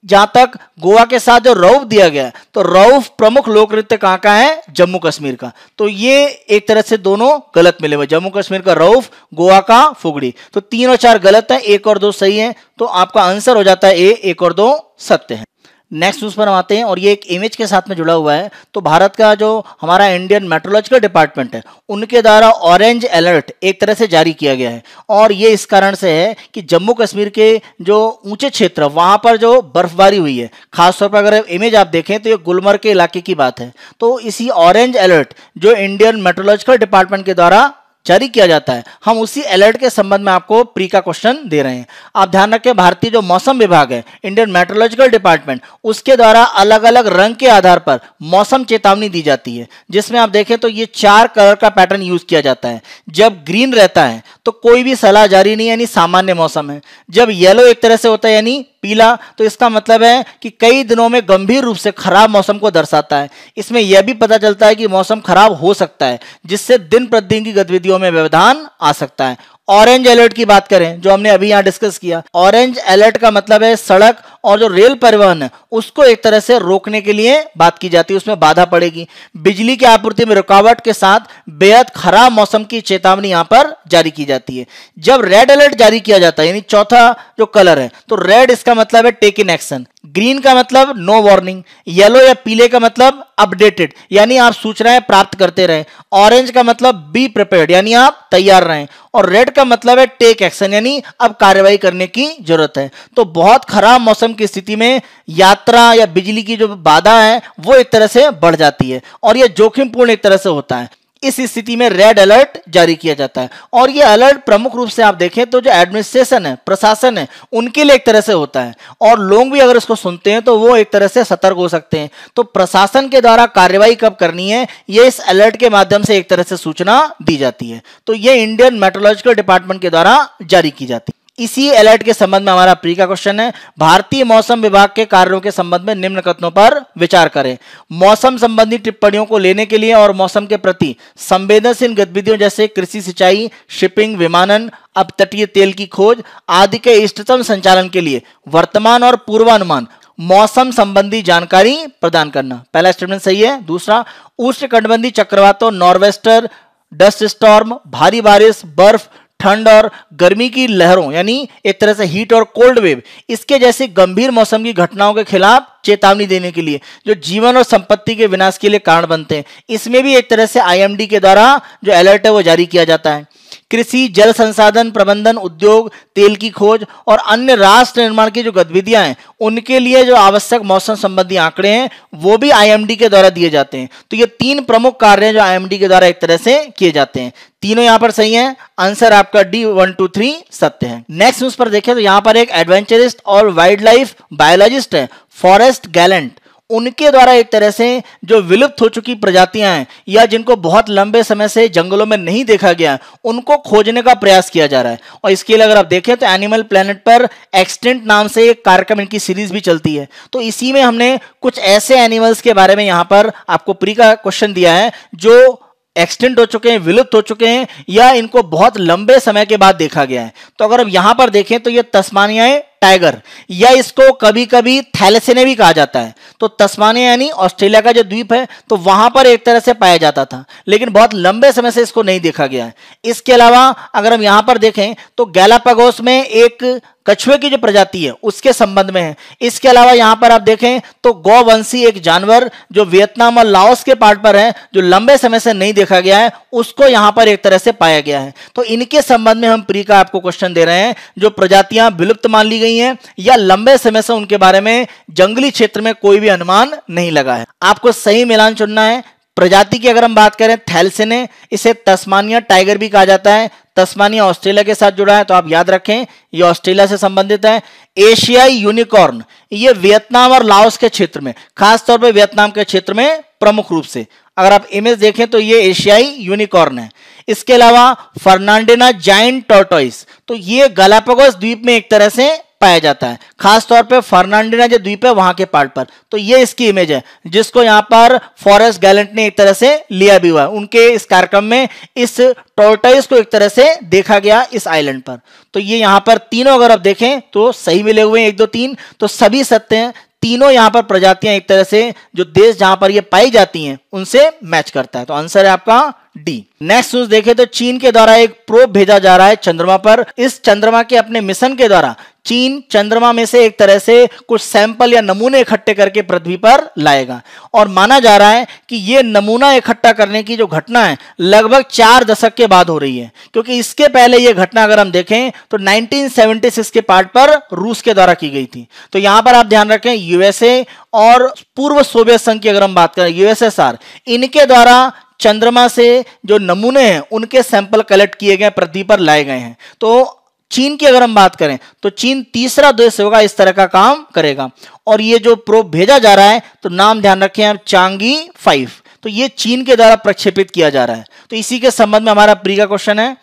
जहां तक गोवा के साथ जो रऊफ दिया गया तो रऊफ प्रमुख लोक नृत्य कहां का है? जम्मू कश्मीर का। तो ये एक तरह से दोनों गलत मिले हुए, जम्मू कश्मीर का रऊफ, गोवा का फुगड़ी। तो 3 और 4 गलत है, 1 और 2 सही है। तो आपका आंसर हो जाता है ए, 1 और 2 सत्य है। नेक्स्ट न्यूज पर हम आते हैं और ये एक इमेज के साथ में जुड़ा हुआ है। तो भारत का जो हमारा इंडियन मेट्रोलॉजिकल डिपार्टमेंट है उनके द्वारा ऑरेंज अलर्ट एक तरह से जारी किया गया है, और ये इस कारण से है कि जम्मू कश्मीर के जो ऊंचे क्षेत्र वहां पर जो बर्फबारी हुई है, खासतौर पर अगर इमेज आप देखें तो ये गुलमर्ग के इलाके की बात है। तो इसी ऑरेंज अलर्ट जो इंडियन मेट्रोलॉजिकल डिपार्टमेंट के द्वारा जारी किया जाता है, हम उसी अलर्ट के संबंध में आपको प्री का क्वेश्चन दे रहे हैं। आप ध्यान रखें, भारतीय जो मौसम विभाग है, इंडियन मेट्रोलॉजिकल डिपार्टमेंट, उसके द्वारा अलग अलग रंग के आधार पर मौसम चेतावनी दी जाती है, जिसमें आप देखें तो ये 4 कलर का पैटर्न यूज किया जाता है। जब ग्रीन रहता है तो कोई भी सलाह जारी नहीं, यानी सामान्य मौसम है। जब येलो एक तरह से होता है यानी पीला, तो इसका मतलब है कि कई दिनों में गंभीर रूप से खराब मौसम को दर्शाता है। इसमें यह भी पता चलता है कि मौसम खराब हो सकता है, जिससे दिन प्रतिदिन की गतिविधियों में व्यवधान आ सकता है। ऑरेंज अलर्ट की बात करें जो हमने अभी यहां डिस्कस किया, ऑरेंज अलर्ट का मतलब है सड़क और जो रेल परिवहन है उसको एक तरह से रोकने के लिए बात की जाती है, उसमें बाधा पड़ेगी। बिजली की आपूर्ति में रुकावट के साथ बेहद खराब मौसम की चेतावनी यहां पर जारी की जाती है। जब रेड अलर्ट जारी किया जाता है, यानी चौथा जो कलर है, तो रेड इसका मतलब है टेक इन एक्शन, ग्रीन का मतलब नो वार्निंग, येलो या पीले का मतलब अपडेटेड यानी आप सूचनाएं प्राप्त करते रहें, ऑरेंज का मतलब बी प्रिपेयर्ड यानी आप तैयार रहें, और रेड का मतलब है टेक एक्शन यानी अब कार्रवाई करने की जरूरत है। तो बहुत खराब मौसम की स्थिति में यात्रा या बिजली की जो बाधा है वो एक तरह से बढ़ जाती है और यह जोखिमपूर्ण एक तरह से होता है। इस स्थिति में रेड अलर्ट जारी किया जाता है और यह अलर्ट प्रमुख रूप से आप देखें तो जो एडमिनिस्ट्रेशन है, प्रशासन है, उनके लिए एक तरह से होता है और लोग भी अगर इसको सुनते हैं तो वो एक तरह से सतर्क हो सकते हैं। तो प्रशासन के द्वारा कार्रवाई कब करनी है ये इस अलर्ट के माध्यम से एक तरह से सूचना दी जाती है। तो ये इंडियन मेट्रोलॉजिकल डिपार्टमेंट के द्वारा जारी की जाती है। इसी अलर्ट के संबंध में हमारा प्री का क्वेश्चन है, भारतीय मौसम विभाग के कार्यों के संबंध में निम्न कथनों पर विचार करें। मौसम संबंधी टिप्पणियों को लेने के लिए और मौसम के प्रति संवेदनशील गतिविधियों जैसे कृषि, सिंचाई, शिपिंग, विमानन, अपतटीय तेल की खोज आदि के इष्टतम संचालन के लिए वर्तमान और पूर्वानुमान मौसम संबंधी जानकारी प्रदान करना। पहला स्टेटमेंट सही है। दूसरा, उष्णकटिबंधीय चक्रवातों, नॉर्वेस्टर, डस्ट स्टॉर्म, भारी बारिश, बर्फ, ठंड और गर्मी की लहरों यानी एक तरह से हीट और कोल्ड वेव, इसके जैसे गंभीर मौसम की घटनाओं के खिलाफ चेतावनी देने के लिए जो जीवन और संपत्ति के विनाश के लिए कारण बनते हैं, इसमें भी एक तरह से आईएमडी के द्वारा जो अलर्ट है वो जारी किया जाता है। कृषि, जल संसाधन प्रबंधन, उद्योग, तेल की खोज और अन्य राष्ट्र निर्माण की जो गतिविधियां हैं उनके लिए जो आवश्यक मौसम संबंधी आंकड़े हैं वो भी आईएमडी के द्वारा दिए जाते हैं। तो ये तीन प्रमुख कार्य हैं जो आईएमडी के द्वारा एक तरह से किए जाते हैं। तीनों यहां पर सही है। आंसर आपका डी 1 2 3 सत्य है। नेक्स्ट न्यूज पर देखें तो यहां पर एक एडवेंचरिस्ट और वाइल्ड लाइफ बायोलॉजिस्ट है फॉरेस्ट गैलेंट, उनके द्वारा एक तरह से जो विलुप्त हो चुकी प्रजातियां हैं या जिनको बहुत लंबे समय से जंगलों में नहीं देखा गया उनको खोजने का प्रयास किया जा रहा है। और इसके लिए अगर आप देखें तो एनिमल प्लेनेट पर एक्सटेंट नाम से एक कार्यक्रम, इनकी सीरीज भी चलती है। तो इसी में हमने कुछ ऐसे एनिमल्स के बारे में यहां पर आपको प्री का क्वेश्चन दिया है जो एक्सटेंट हो चुके हैं, विलुप्त हो चुके हैं या इनको बहुत लंबे समय के बाद देखा गया है। तो अगर अब यहां पर देखें तो ये तस्मानियाई टाइगर या इसको कभी कभी थैलेसेने भी कहा जाता है। तो तस्मानिया यानी ऑस्ट्रेलिया का जो द्वीप है तो वहां पर एक तरह से पाया जाता था लेकिन बहुत लंबे समय से इसको नहीं देखा गया है। इसके अलावा अगर हम यहां पर देखें तो गैलापागोस में एक कछुए की जो प्रजाति है उसके संबंध में है। इसके अलावा यहां पर आप देखें तो गौवंशी एक जानवर जो वियतनाम और लाओस के पार्ट पर है जो लंबे समय से नहीं देखा गया है उसको यहां पर एक तरह से पाया गया है। तो इनके संबंध में हम प्री का आपको क्वेश्चन दे रहे हैं जो प्रजातियां विलुप्त मान ली गई हैं या लंबे समय से उनके बारे में जंगली क्षेत्र में कोई भी अनुमान नहीं लगा है। आपको सही मिलान चुनना है। प्रजाति की अगर हम बात करें थैलेसेने, इसे तस्मानिया टाइगर भी कहा जाता है। तस्मानिया ऑस्ट्रेलिया के साथ जुड़ा है तो आप याद रखें ये ऑस्ट्रेलिया से संबंधित है। एशियाई यूनिकॉर्न ये वियतनाम और लाओस के क्षेत्र में, खासतौर पर वियतनाम के क्षेत्र में प्रमुख रूप से अगर आप इमेज देखें तो ये एशियाई यूनिकॉर्न है। इसके अलावा फर्नांडिना जायंट टॉर्टोइस तो ये गैलापागोस द्वीप में एक तरह से पाया जाता है, खासतौर पे फर्नांडिना जो द्वीप है वहां के पार्ट पर। तो ये इसकी इमेज है जिसको यहां पर फॉरेस्ट गैलेंट ने एक तरह से लिया भी हुआ है। उनके इस कार्यक्रम में इस टॉर्टोइस को एक तरह से देखा गया इस आइलैंड पर। तो ये यहां पर तीनों अगर आप देखें तो सही मिले हुए हैं 1 2 3 तो सभी सत्य हैं। तीनों यहां पर प्रजातियां एक तरह से जो देश जहां पर ये पाई जाती हैं उनसे मैच करता है। तो आंसर है आपका डी। नेक्स्ट न्यूज देखें तो चीन के द्वारा एक प्रोब भेजा जा रहा है चंद्रमा पर। इस चंद्रमा के अपने मिशन के द्वारा चीन चंद्रमा में से एक तरह से कुछ सैंपल या नमूने इकट्ठे करके पृथ्वी पर लाएगा और माना जा रहा है कि यह नमूना इकट्ठा करने की जो घटना है लगभग 4 दशक के बाद हो रही है, क्योंकि इसके पहले यह घटना अगर हम देखें तो 1976 के पार्ट पर रूस के द्वारा की गई थी। तो यहां पर आप ध्यान रखें यूएसए और पूर्व सोवियत संघ की अगर हम बात करें यूएसएसआर, इनके द्वारा चंद्रमा से जो नमूने हैं उनके सैंपल कलेक्ट किए गए, पृथ्वी पर लाए गए हैं। तो चीन की अगर हम बात करें तो चीन तीसरा देश होगा इस तरह का काम करेगा। और ये जो प्रोब भेजा जा रहा है तो नाम ध्यान रखें आप चांगी 5, तो ये चीन के द्वारा प्रक्षेपित किया जा रहा है। तो इसी के संबंध में हमारा प्री का क्वेश्चन है।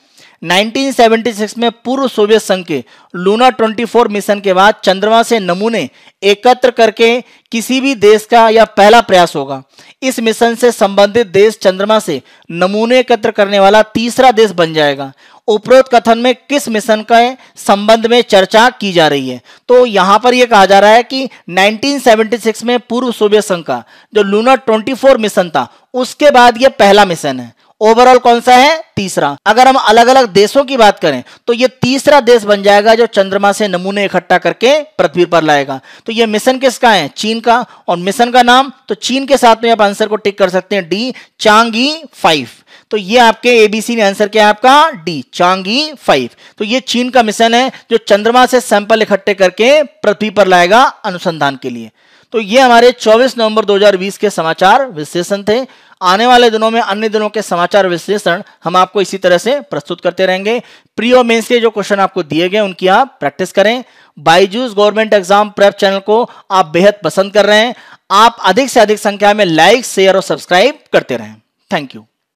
1976 में पूर्व सोवियत संघ के लूना 24 मिशन के बाद चंद्रमा से नमूने एकत्र करके किसी भी देश का यह पहला प्रयास होगा। इस मिशन से संबंधित देश चंद्रमा से नमूने एकत्र करने वाला तीसरा देश बन जाएगा। उपरोक्त कथन में किस मिशन के संबंध में चर्चा की जा रही है? तो यहां पर यह कहा जा रहा है कि 1976 में पूर्व सोवियत संघ का जो लूना 24 मिशन था उसके बाद यह पहला मिशन है। ओवरऑल कौन सा है? तीसरा। अगर हम अलग अलग देशों की बात करें तो यह तीसरा देश बन जाएगा जो चंद्रमा से नमूने इकट्ठा करके पृथ्वी पर लाएगा। तो यह मिशन किसका है? चीन का। और मिशन का नाम तो चीन के साथ में आप आंसर को टिक कर सकते हैं, डी, चांगी 5। तो ये आपके एबीसी ने आंसर किया आपका डी, चांगी 5। तो ये चीन का मिशन है जो चंद्रमा से सैंपल इकट्ठे करके पृथ्वी पर लाएगा अनुसंधान के लिए। तो ये हमारे 24 नवंबर 2020 के समाचार विश्लेषण थे। आने वाले दिनों में अन्य दिनों के समाचार विश्लेषण हम आपको इसी तरह से प्रस्तुत करते रहेंगे। प्री और मेंस के जो क्वेश्चन आपको दिए गए उनकी आप प्रैक्टिस करें। Byju's government exam prep channel को आप बेहद पसंद कर रहे हैं। आप अधिक से अधिक संख्या में लाइक, शेयर और सब्सक्राइब करते रहें। Thank you.